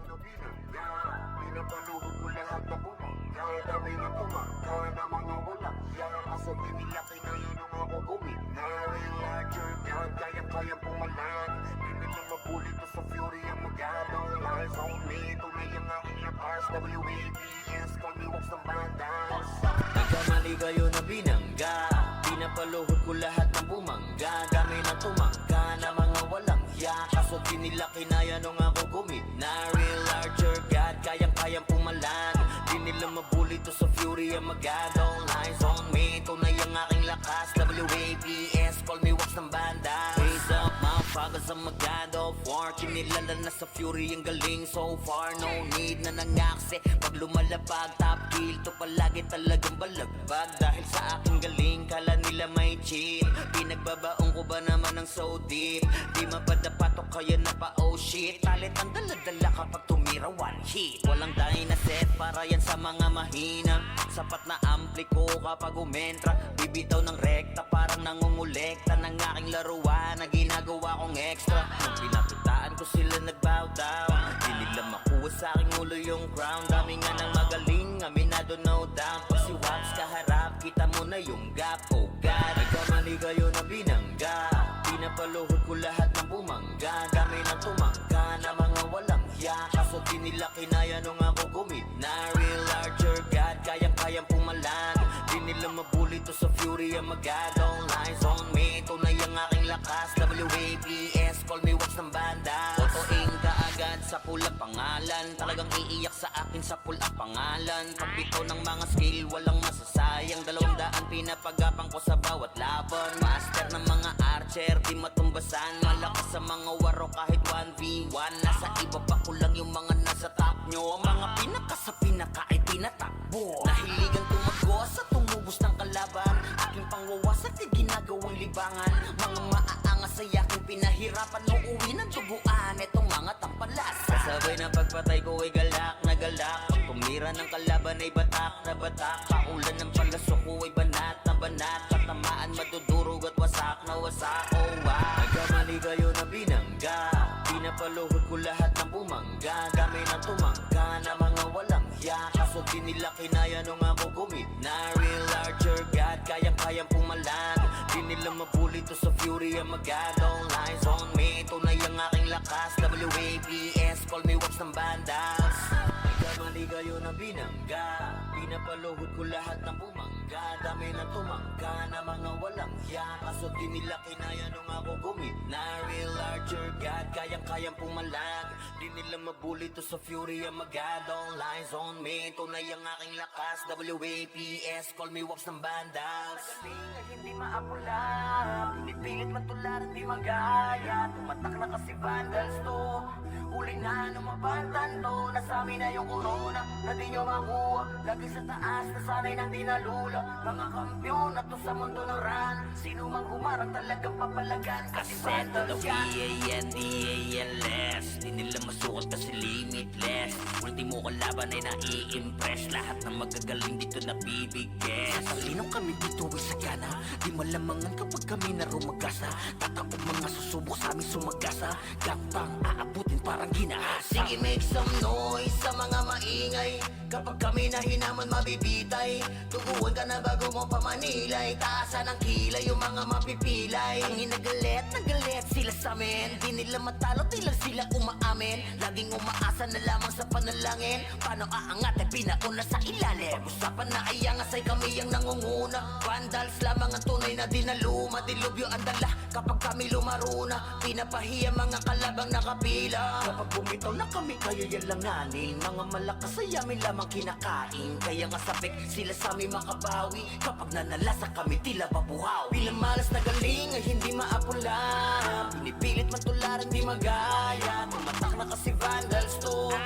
Maligo yung nabinang, pinapaluhod ko lahat na bumang. Kaya dami na tumang, kaya na mga walang. Asa binilaki na yun ang ako gumi. Na-larger God, kaya pumalan. Di nila mabuli to sa Fury ang magalong. Lies on me, tunay ang aking lakas. WABS, call me Wax ng Vandals. Nagkamali kayo na binangga. Pinapaluhod ko lahat ng bumangga. Dami na tumangga na mga walang hiya. Kaso di nila kinaya nung ako gumi. Na real larger God, kayang pumalan. Di nila mabuli to sa Fury ang magalong. Lies on me, tunay ang aking lakas. WABS, call me Wax ng Banda. Raise up, mouth cause I'm a god of war. Kinilala na sa fury ang galing so far. No need na nangakse pag lumalapag. Top kill to palagi talagang balagbag. Dahil sa aking galing kala nila may cheat. Pinagbabaong ko ba naman ng so deep? Di mapadapat o kaya na pa oh shit. Talit ang daladala kapag tumira one hit. Walang dahil na set para yan sa mga mahina. Sapat na ampli ko kapag umentra. Bibitaw ng rekta parang nangungulekta ng aking laruan na ginagawa kong extra. Nung pinakitaan ko sila nagbow down. Di nila makuha sa aking ulo yung crown. Dami nga ng magaling, aminado no doubt. Pag si Wax kaharap, kita mo na yung gap. Oh God, nagkamali kayo na binangga. Pinapaluhod ko lahat ng bumangga. Dami ng tumangga na mga walang hiya. Kaso di nila kinaya nung ako gumit na. Real larger God, kayang-kayang pumalan. Di nila mabuli to sa fury ang magadong lines on me. Tunay ang aking lakas. WAPS, call me Wax ng banda. Otoing ka agad sa pula pangalan. Talagang iiyak sa akin sa pula pangalan. Pagpito ng mga skill, walang masasayang. 200 pinapagapang ko sa bawat laban. Master ng mga archer, di matumbasan. Malakas sa mga waro kahit 1v1. Nasa iba pa ko lang yung mga nasa top nyo. Ang mga pinaka sa pinaka ay tinatakbo. Nahiligang tumagos sa tumubos ng kalaban. Aking pangwawasak ay ginagawang libangan. Mga maaangas ay aking pinahirapan. Uuwi ng tubuan etong mga tampalas. Kasabay na pagpatay ko ay galak na galak. Pag tumira ng kalaban ay batak na batak. Paulan ng palasok ko ay banat na banat. Katamaan madudurog at wasak na wasak. Oh wow, nagkamali kayo na binangga. Pinapaluhod ko lahat ng bumangga. Dami ng tumangga na mga walang hiya. Kaso di nila kinaya nung ako gumit na. Real larger God, kayang-kayang pumalag. Di nila mabuli to sa fury ang magadong lines on me. Tunay ang aking lakas. WAPS, call me Wax ng bandas. Nagkamali kayo na binangga. Pinapaluhod ko lahat ng bumangga. Dami ng tumangga na mga walang hiya. Kaso di nila kinaya nung ako gumit na. Real larger God, kayang-kayang pumalag. Di nila mabuli to sa fury ang magadong lines on me. Tunay ang aking lakas. WAPS, call me Wax ng bandas. Hindi maapula, pinipilit matularan di magaya. Tumatak na kasi vandals to. Huli na lumabantan to. Nasami na yung corona na di nyo makuha. Lagi sa taas na sanay nang di nalula. Mga kampyon na to sa mundo ng run. Sino mang humarang talagang papalagan. Kasi vandals yan. VANDALS. Di nila masukat kasi limitless. Ultimo kalaban ay nai-impress. Lahat ng magagaling dito na bibigyan. Talinong kami dito ay sagana. Di malamangan kapag kami na rumagasa. Tatapog mga susubok sa amin sumagasa. Gapang aabutin parang ginahasa. Sige make some noise sa mga maingay. Kapag kami na hinaman mabibitay. Tuguan ka na bago mo pamanilay. Taasan ng kilay yung mga mapipilay. Ang inagalit, nagalit sila sa amin. Di nila matalo, di lang sila umaamin. Laging umaasa na lamang sa panalangin. Paano aangat ay pinauna sa ilalim. Pag-usapan na ay angas ay kami ang nangunguna. Vandals lamang ang tunay na dinaluma. Dilubyo ang dala kapag kami lumaruna. Pinapahiya mga kalabang nakapila. Kapag bumitaw na kami kayo yan langanin. Mga malakas ay amin lamang kinakain. Kaya nga sabik sila sa amin makabawi. Kapag nanalasa kami tila babuhaw. Bilang malas na galing ay hindi maapula. Pinipilit matularan di magaya. Tumatak na kasi vandals to.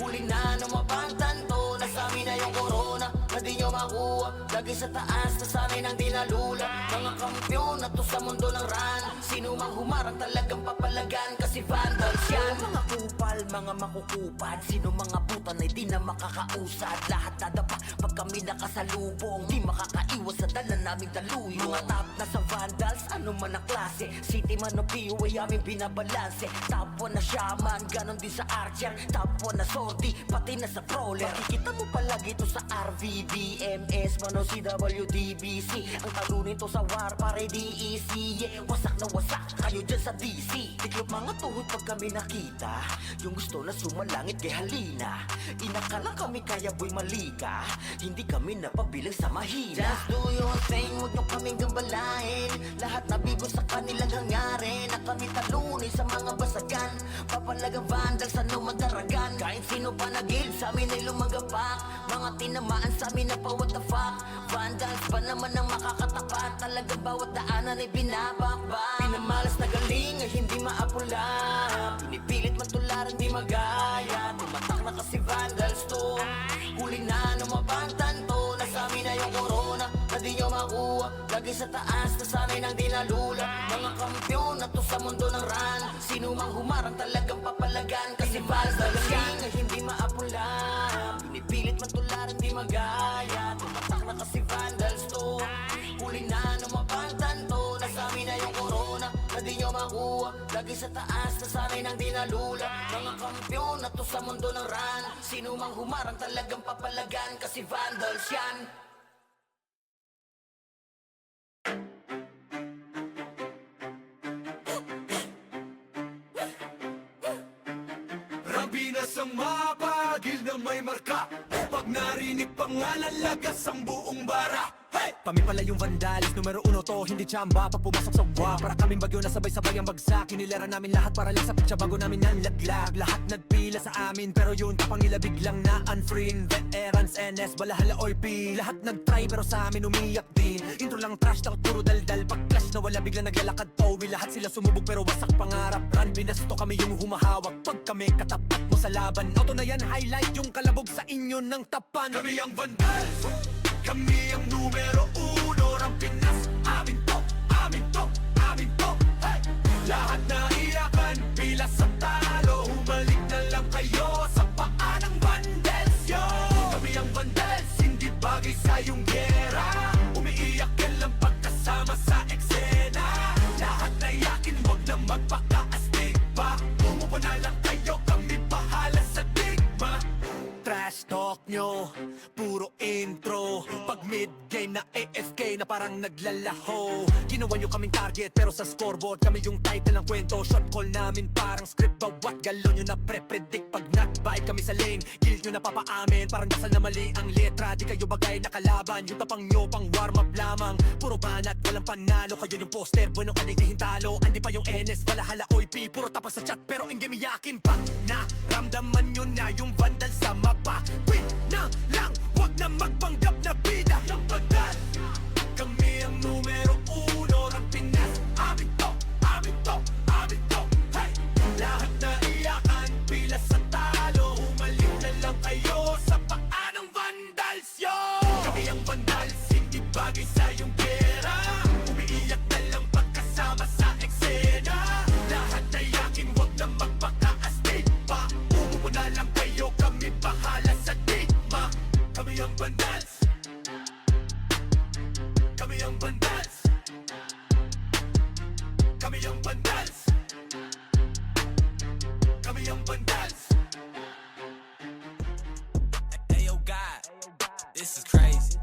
Huli na lumabantan to. Nasami na yung corona na di nyo makuha. Lagi sa taas na sanay nang dinalula. Mga kampyon na to sa mundo ng run. Sino mang humarang talagang papalagan. Kasi vandals yan. Mga kupal, mga makukupad. Sino mga putan ay di na makakausad. Lahat nadapa pag kami nakasalubong. Di makakaiwas sa dala naming daluyong. Mga top na sa vandals, ano man ang klase. City man o PO ay aming binabalanse. Top 1 na shaman, ganon din sa archer. Top 1 na sortie, pati na sa brawler. Makikita mo palagi to sa RVDMS, man o CWDBC. Ang talunin to sa war, pare DEC. Yeah, wasak na wasak, kayo dyan sa DC. Tiklop mga tuhod pag kami nakita. Yung gusto na sumalangit kay halina. Inakala kami kaya boy malika. Hindi kami napabilang sa mahina. Just do your thing, huwag nyo kaming gambalain. Lahat na bigo sa kanilang hangarin. kami talunin sa mga basagan. Papalagang vandal sa numadaragan. Kahit sino pa nagil sa amin ay lumagapak. Mga tinamaan sa amin na pa what the fuck. Vandals pa naman ang makakatapat. Talagang bawat daanan ay binabakbak. Pinamalas na galing ay hindi maapula. Pinipilit man tularan di magaya. Tumatak na kasi vandals to. Huli na numabantan to. Nasa amin na yung corona na di nyo makuha. Lagi sa taas na sanay nang dinalula. Mga kampyon na to sa mundo ng ran. Sino mang humarang talagang papalagan. Kasi vandals yan ay hindi maapula. Pinipilit man tularan di magaya. Tumatak na kasi vandals to. Huli na numabantan to. Nasa amin na yung corona na di nyo makuha. Lagi sa taas na sanay nang dinalula. Mga kampyon na to sa mundo ng ran. Sino mang humarang talagang papalagan. Kasi vandals yan. Rabinas ang mapagil na may marka. Pag narinig pangalan, lagas ang buong bara. Hey! Kami pala yung vandalis, numero 1 to, hindi tsamba. Pag pumasok sa wa, para kaming bagyo na sabay-sabay ang bagsak. Kinilera namin lahat para lang sa pitsa bago namin nanlaglag. Lahat nagpila sa amin, pero yun kapangila biglang na unfriend. Veterans, NS, balahala or P. Lahat nagtry pero sa amin umiyak din. Intro lang trash talk, puro daldal. Pag clash na wala biglang naglalakad towi. Lahat sila sumubog pero wasak pangarap. Run, binasto kami yung humahawak. Pag kami katapat mo sa laban, auto na yan, highlight yung kalabog sa inyo ng tapan. Kami ang vandals, kami ang numero 1 ng Pinas. Amin to, amin to, amin to. Hey! Lahat na iyakan, pila sa talo. Humalik na lang kayo sa paa ng vandals, yo. Kami ang vandals, hindi bagay sa iyong gera. Umiiyak ka lang pagkasama sa eksena. Lahat na yakin, wag na magpakaastig pa. Bumubo na lang kayo, kami bahala sa digma. Trash talk nyo, puro intro. Pag mid-game na AFK na parang naglalaho. Ginawa nyo kaming target pero sa scoreboard kami yung title ng kwento. Shot call namin parang script, bawat galo nyo na pre-predict. Pag knockbite kami sa lane, kill nyo na papaamin. Parang dasal na mali ang letra, di kayo bagay na kalaban. Yung tapang nyo pang warm up lamang. Puro banat, walang panalo. Kayo yung poster, bueno ka di hintalo. Andi pa yung NS, balahala OIP. Puro tapas sa chat pero in game yakin pa. Naramdaman nyo na yung vandal sa mapa. Win na lang, wag na magpanggap na bida. Yung bandal, kami ang numero 1 ng Pinas. Amin to, amin to, amin to. Hey! Lahat na iyakan, pila sa talo. Humalik na lang kayo sa paa ng vandals, yo. Kami ang vandals, hindi bagay sa iyong pera. Umiiyak na lang pagkasama sa eksena. Lahat na yakin, wag na magpakaastig pa. Umupo na lang kayo, kami bahala sa digma. Kami ang vandals, kami ang vandals, kami ang vandals, kami ang vandals. Hey yo, God, this is crazy.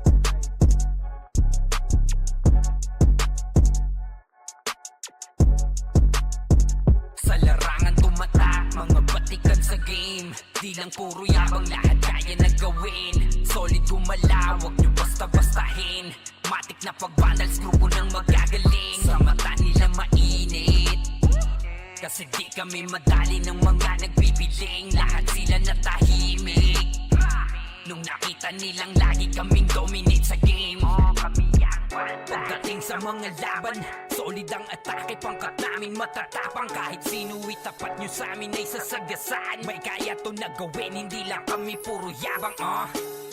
Sa larangan tumatak, mga batikan sa game. Di lang puro yabang, lahat kaya na gawin. Solid gumalaw, wag nyo basta-bastahin. Matik na pag-vandals, grupo ng magagaling. Sa mata nila mainit, kasi di kami madali ng mga nagbibiling. Lahat sila natahimik nung nakita nilang lagi kaming dominate sa game. Pagdating sa mga laban, solid ang atake. Pangkat namin matatapang, kahit sino itapat nyo sa amin ay sasagasaan. May kaya to na gawin, hindi lang kami puro yabang.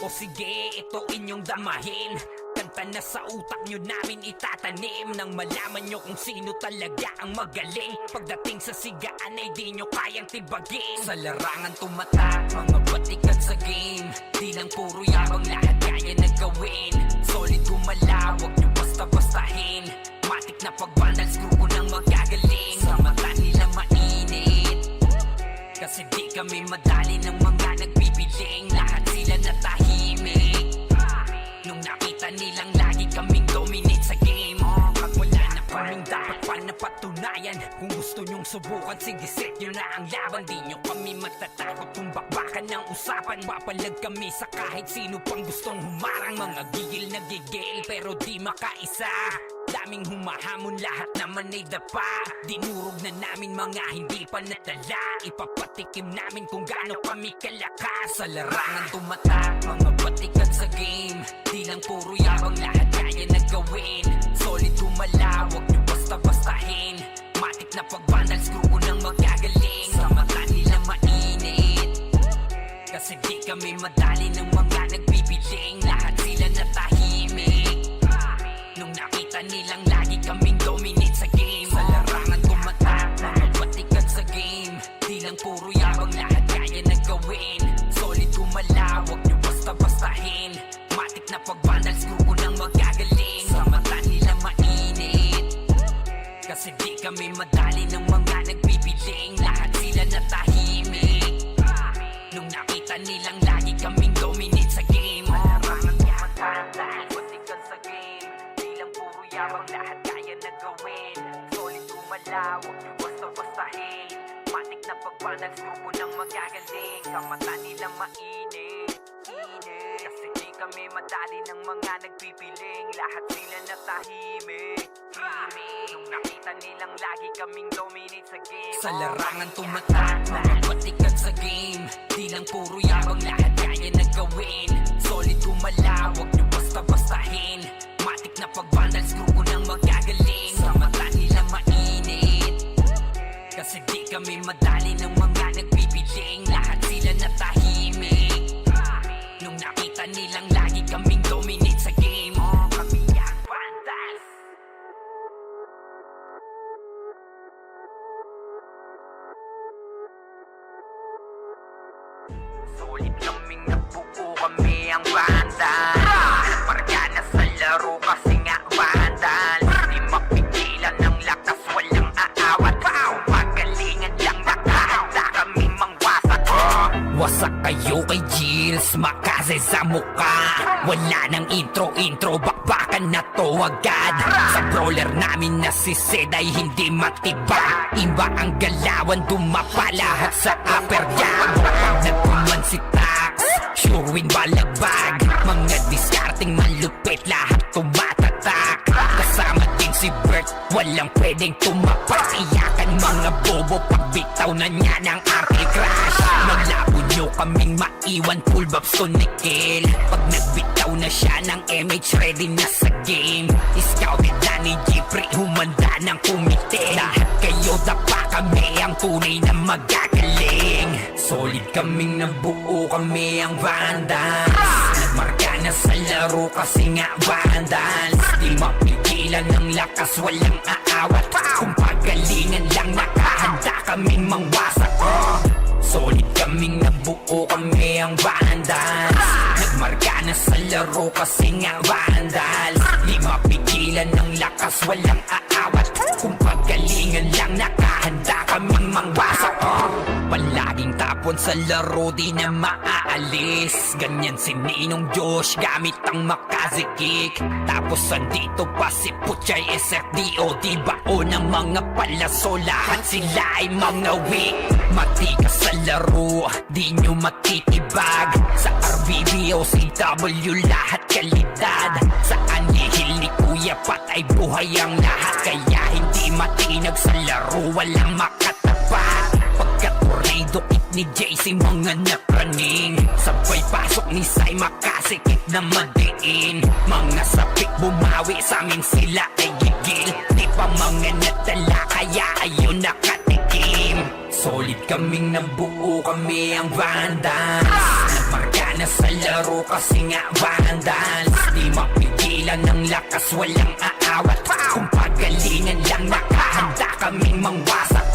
O sige, ito inyong damahin. Kanta na sa utak nyo namin itatanim. Nang malaman nyo kung sino talaga ang magaling. Pagdating sa sigaan ay di nyo kayang tibagin. Sa larangan tumatak, mga batikan sa game. Di lang puro yabang, lahat kaya na gawin. Solid gumalaw, wag nyo basta-bastahin. Matik na pag-vandals, grupo ng magagaling. Sa mata nila mainit, kasi di kami madali ng mga nagbibiling. Lahat sila natahimik nung nakita nilang lagi kaming dominate sa game. Pag wala na pa kaming dapat pa napatunayan. Kung gusto nyong subukan, sige set nyo na ang laban. Di nyo kami matatakot kung bakbakan ng usapan. Papalag kami sa kahit sino pang gustong humarang. Mga gigil na gigil pero di makaisa. Daming humahamon, lahat naman ay dapa. Dinurog na namin mga hindi pa nadala. Ipapatikim namin kung gaano kami kalakas. Sa larangan tumatak, mga batikan sa game. Di lang puro yabang, lahat kaya na gawin. Solid gumala, wag nyo basta-bastahin. Matik na pag-vandal, screw ko nang magagaling. Sa mata nila mainit, kasi di kami madali ng mga nagbibiling. Lahat sila natahimik nung nakita nilang lagi kaming dominate sa game. Sa larangan tumatak, mga batikan sa game. Di lang puro yabang, lahat kaya na gawin. Solid gumala, wag nyo basta-bastahin. Matik na pag-vandal, screw ko nang magagaling. Sa mata nila mainit, kasi di kami madali ng mga nagbibiling. Lahat sila natahimik nung nakita nilang lagi kaming dominate sa game. Larangan tumatak, batikan sa game. Di lang puro yabang, lahat kaya na gawin. Solid gumala, wag nyo basta-bastahin. Matik na pag-vandal, screw ko nang magagaling. Sa mata nila mainit, kasi di kami madali ng mga nagpipiling. Lahat sila natahimik nung nakita nilang lagi kaming dominate sa game. Sa larangan tumatak, mga batikan sa game. Di lang puro yabang, lahat kaya na gawin. Solid gumala, wag nyo basta-bastahin. Matik na pag-vandal, screw ko nang magagaling. Sa mata nila mainit, kasi di kami madali ng mga nagpipiling. Lahat sila natahimik nung nakita nilang lagi kaming dominate sa game. Kami ang vandals. Solid kaming nabuo, kami ang vandals. Marga na sa laro kasi nga vandals. Di mapigilan ng lakas, walang aawat. Pagalingan lang, nakahanda kami mangwasak. Wasak kayo kay Gilles, makase sa muka. Wala nang intro, bakbakan na to agad. Sa brawler namin na si Zed ay hindi matiba. Iba ang galawan, dumapa lahat sa upper jab. Pag nagpuman si Tax, sure win balagbag. Mga discarding malupit, lahat tumatatak. Kasama din si Bert, walang pwedeng tumapak. Iyakan mga bobo, pagbitaw na niya ng anti-crash. Malabo nyo kaming maiwan, full babs to Nikil. Pag nagbitaw na siya ng MH, ready na sa game. Scouted na ni Jeffrey, humanda ng kumite. Lahat kayo dapa, kami ang tunay na magagaling. Solid kaming nabuo, kami ang vandals. Nagmarka na sa laro kasi nga vandals. Di mapigilan ng lakas, walang aawat. Kung pagalingan lang, nakahanda kaming mangwasak. Solid kaming nabuo, kami ang vandals. Nagmarka na sa laro kasi nga vandals. Di mapigilan ng lakas, walang aawat. Kung pagalingan lang, nakahanda kaming mangwasak. Palaging tapon sa laro, di na maaalis. Ganyan si Ninong Josh, gamit ang Makaze kick. Tapos andito pa si Puchay SFDO. Di bao ng mga palaso, lahat sila ay mga weak. Matikas sa laro, di nyo matitibag. Sa RBB o CW, lahat kalidad. Sa anihil ni Kuya Pat ay buhay ang lahat. Kaya hindi matinag sa laro, walang makatapat. Pagka-tornado kick ni JC, mga napraning. Sabay pasok ni Sai, makasikip na madiin. Mga sapik bumawi, sa amin sila ay gigil. Di pa mga natala, kaya ayun nakatikim. Solid kaming nabuo, kami ang vandals. Nagmarka na sa laro kasi nga vandals. Di mapigilan ng lakas, walang aawat. Kung pagalingan lang, nakahanda kaming mangwasak.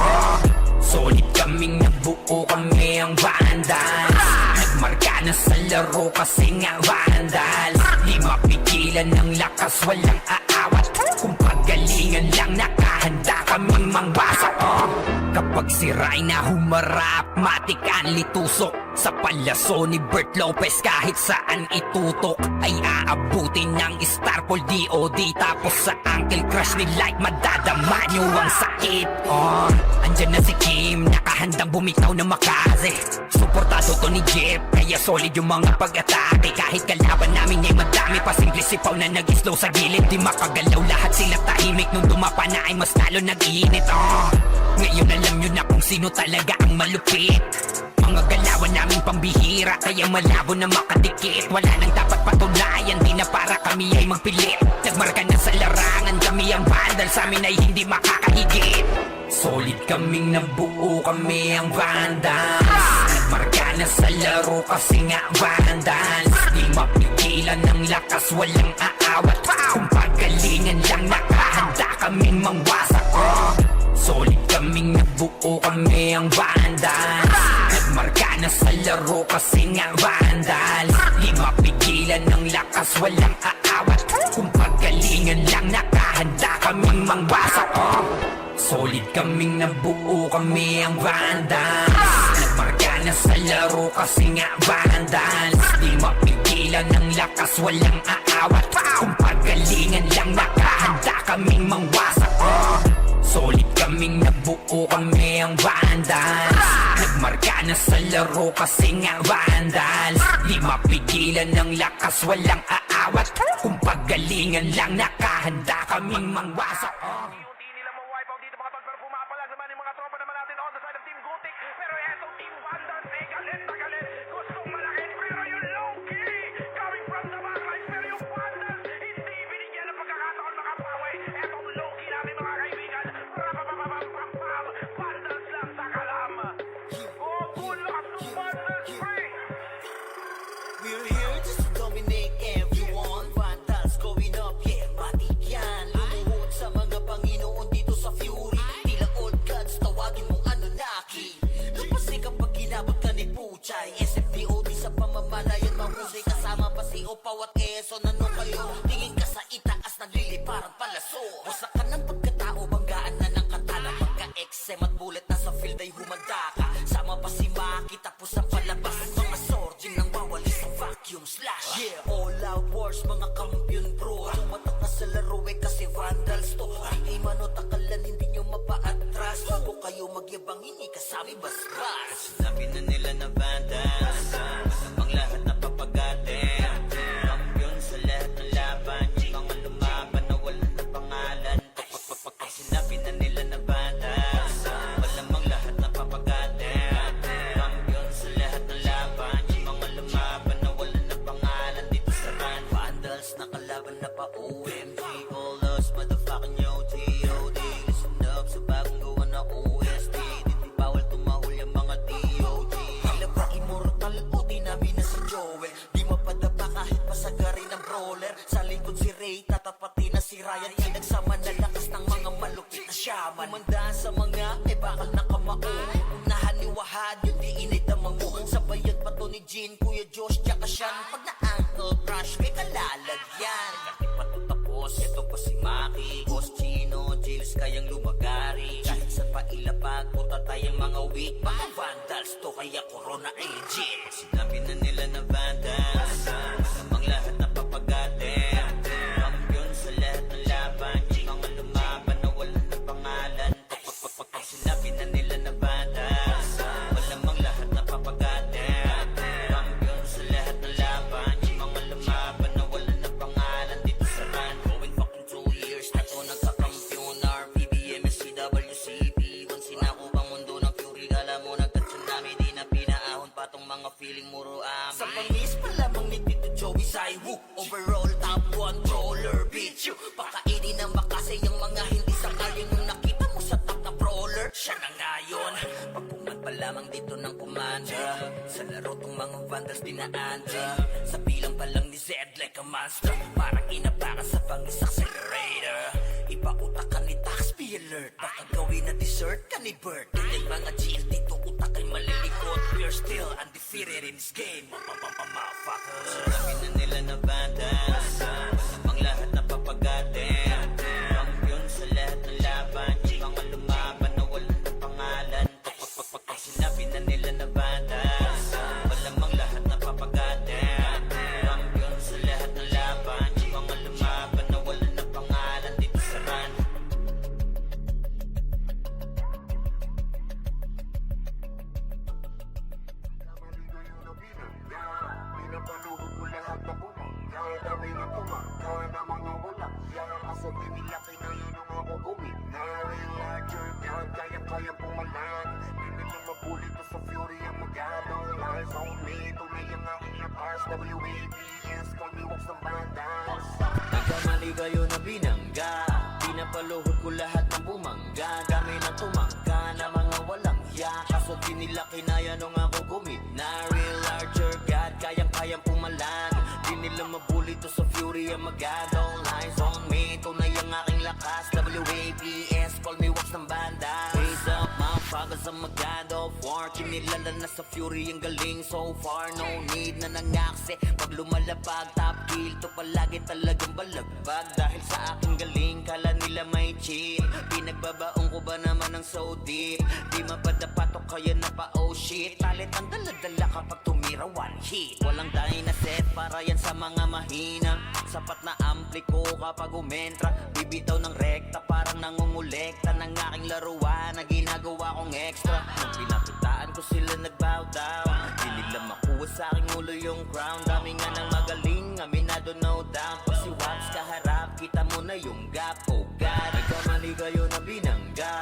Solid kaming nabuo, kami ang vandals. Nagmarka na sa laro kasi nga vandals. Di mapigilan ng lakas, walang aawat. Kung pagalingan lang, nakahanda kaming mangwasak. Kapag si Rayna humarap, matik ang litusok. Sa palaso ni Bert Lopez kahit saan itutok ay aabutin ng Starpol DOD. Tapos sa Uncle Crush ni Light madadama nyo ang sakit. Andyan na si Kim, nakahandang bumitaw na makaze. Suportado to ni Jeff, kaya solid yung mga pag-atake. Kahit kalaban namin ay madami pa, simple sipaw na nag-slow sa gilid. Di makagalaw lahat sila tahimik, nung dumapa na ay mas lalo nag-iinit. Ngayon alam nyo na kung sino talaga ang malupit. Mga galawan namin pambihira, kaya malabo na makadikit. Wala nang dapat patunayan, di na para kami ay magpilit. Nagmarka na sa larangan, kami ang vandal, sa amin ay hindi makakahigit. Solid kaming nabuo, kami ang vandals. Nagmarka na sa laro kasi nga vandals. Di mapigilan ng lakas, walang aawat. Kung pagalingan lang, nakahanda kaming mangwasak. Solid kaming nabuo, kami ang vandals. Nagmarka na sa laro kasi nga vandals. Di mapigilan ng lakas, walang aawat. Kung pagalingan lang, nakahanda kaming mangwasak. Solid kaming nabuo, kami ang vandals. Nagmarka na sa laro kasi nga vandals. Di mapigilan ng lakas, walang aawat. Kung pagalingan lang, nakahanda kaming mangwasak. Solid kaming nabuo, kami ang vandals. Nagmarka na sa laro kasi nga vandals. Di mapigilan ng lakas, walang aawat. Kung pagalingan lang, nakahanda kaming mangwasak. Unti nila ma-wipe out dito mga tol, pero pumapalag naman yung mga tropa naman natin on the side of Team Gutik. Pero etong Team Vandals ay galit na galit. Gustong malaki, pero yung low-key coming from the backlines. Pero yung Vandals hindi binigyan ng pagkakataon makapaway. Etong low-key natin mga kaibigan. Rapapapapapapam, Vandals lang sa kalam. Oh, good luck to Vandals Spring! We're here just to dominate everyone. Vandals going up, yeah, matik yan. Lumuhod sa mga Panginoon dito sa Fury. Tila old gods, tawagin mong Anunnaki. Lupasi kapag ginabot ka ni Puchay. SFDOD sa pamamalayan mahusay. Kasama pa si Opaw at Quezon. Ano kayo? Tingin ka sa itaas, nagliliparang palaso. Wasak ka ng pagkatao, banggaan na ng katana. Pagka-XM at bullet na sa field ay humanda ka. Sama pa si Maki, tapos ang palabas. Mga sorging nang wawali sa vacuum slash. Yeah, all out wars, mga kampiyon bro. Tumatak na sa laro eh kasi Vandals to. Di mano takalan, hindi nyo mapa-atras. Huwag kayo magyabang, hindi kasami basbas. Sinabi na nila na Vandals, ang lahat na papagatin. Kampiyon sa lahat ng laban, yung mga lumaban na wala na pangalan. Pag sinabi na nila na Vandals, malamang lahat na papagatin. Kampiyon sa lahat ng laban, yung mga lumaban na wala na pangalan. Dito sa run, Vandals nakalaban na pa OMG. All us motherfucking yo G.O.D. Listen up sa bagong gawa na OST. Dito bawal tumahol yung mga DOD. Tila ba immortal o di namin na si Joel. Di mapadapa kahit pasagarin ng brawler. Sa likod si Ray, tatapati na si Ryan. Nagsama na lakas ng mga malupit na shaman. Umandaan sa mga bakal na kamao. Unahan ni Wahad, yun di inidamang mo. Sabayan pa to ni Jean, Kuya Josh, tsaka Sean. Pag na Uncle Crush, may kalalagyan. Kahit pa to tapos, ito pa si Maki, Boss Chino, Jills kayang lumagari. Kahit saan pa ilapag, puta tayong mga weak. Mga Vandals to, kaya Corona ay legit. Sinabi na nila na Vandals, namang lahat na papagatin. Kampiyon sa lahat ng laban, yung mga lumaban na wala na pangalan. Pag sinabi na nila na Vandals, malamang lahat na papagatin. Kampiyon sa lahat ng laban, yung mga lumaban na wala na pangalan. Dito sa run, going fucking 2 years na to nagkakampiyon. RPBM, SCWCP, once sinako bang mundo ng Fury. Kala mo nagka-tsunami, di na pinaahon pa tong mga feeling muro amin. Sa pangis pa lamang ni Tito Joey Saiwu, overall top 1 brawler, bitch you. Pakainin ng makasay yung mga hindi sakayin. Yung nakita mo sa top na brawler, siya na ngayon. Pagpungan pa lamang dito ng komanda, sa laro tong mga Vandals dinaanda. Sa bilang pa lang ni Zed like a monster, parang inapakan sa pangis accelerator. Iba utakan ni Tax, be alert. Baka gawin na dessert ka ni Bert. Ganyan mga GL dito utak ay malilikot. We're still undefeated in this game. Motherfuckers. Sinabi na nila na Vandals, malamang lahat na papagatin. Kampiyon sa lahat ng laban, yung mga lumaban na wala na pangalan. kayang pumalag Di nila mabuli to sa fury ang magano Lies on me, tunay ang aking lakas WAPS, call me Wax ng bandas Nagkamali kayo na binangga Pinapaluhod ko lahat ng bumangga Kami na tumangka na mga walang hiya Kaso di nila kinaya nung ako gumina Real larger God, kayang-kayang pumalag Di nila mabuli to sa fury ang magado Lies on me, tunay ang aking lakas WAPS, call me Wax ng banda Raise up, motherfuckers ang magado of war Kinilala na sa fury ang galing so far No need na nangaksi Pag lumalabag, top kill to palagi talagang balagbag Dahil sa aking galing, kala nila may chill Pinagbabaong ko ba naman ng so deep Di mapadapat o kaya na pa oh shit Talit ang daladala kapag tumira one hit Walang dahil na set para yan sa mga mahina Sapat na ampli ko kapag umentra Bibitaw ng rekta parang nangungulekta Ng aking laruan na ginagawa kong extra Nung pinakitaan ko sila nagbow down Di nila makuha sa aking ulo yung crown Dami nga ng magaling, aminado no doubt Pag si Wax kaharap, kita mo na yung gap Oh God, nagkamali kayo na binangga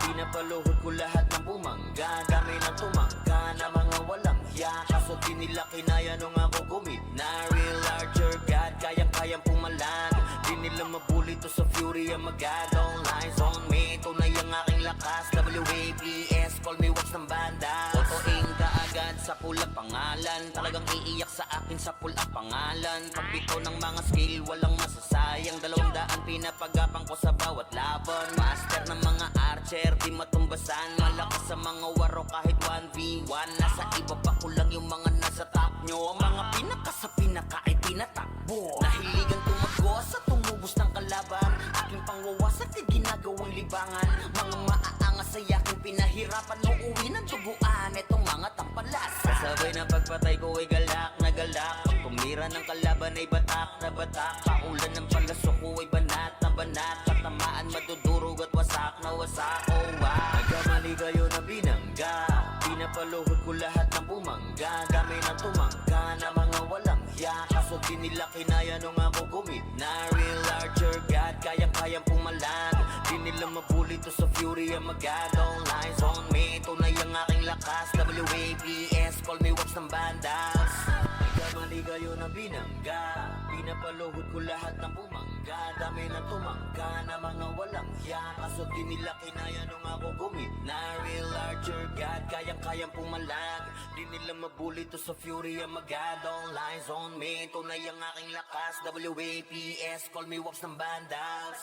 Pinapaluhod ko lahat ng bumangga Kami na tumangka na mga walang hiya Kaso di nila kinaya nung ako gumina Real larger God, kayang-kayang pumalag Di nila mabuli to sa fury ang magado Lies on me, tunay ang aking lakas WAPS, call me Wax ng banda Otoing ka agad sa pula pangalan Talagang iiyak sa akin sa pula pangalan Pagbito ng mga skill, walang masasayang 200 pinapagapang ko sa bawat laban Master ng mga archer, di matumbasan Malakas sa mga waro kahit 1v1 Nasa iba pa ko lang yung mga nasa top nyo Ang mga pinaka sa pinaka ay tinatakbo Nahiligang tumago sa tumubos ng kalaban Aking pangwawasak ay ginagawang libangan Mga maaangas ay aking pinahirapan Uuwi ng duguan etong mga tampalas Kasabay na pagpatay ko ay galak na galak Pag tumira ng kalaban ay batak na batak Paulan ng palasok ko ay banat na banat Katamaan madudurog at wasak na wasak Oh wow, nagkamali kayo na binangga Pinapaluhod ko lahat ng bumangga Kami na tumangka na mga walang hiya Kaso di nila kinaya nung ako gumina Real larger God, kayang-kayang pumalag Di nila mabuli to sa fury ang magado Lies on me, tunay ang aking lakas WAPS, call me Wax ng bandas Nagkamali kayo na binangga Pinapaluhod ko lahat ng bumangga Dami na tumangka na mga walang hiya Kaso di nila kinaya nung ako gumina Real larger God, kayang-kayang pumalag Di nila mabuli to sa fury ang magado Lies on me, tunay ang aking lakas WAPS, call me Wax ng bandas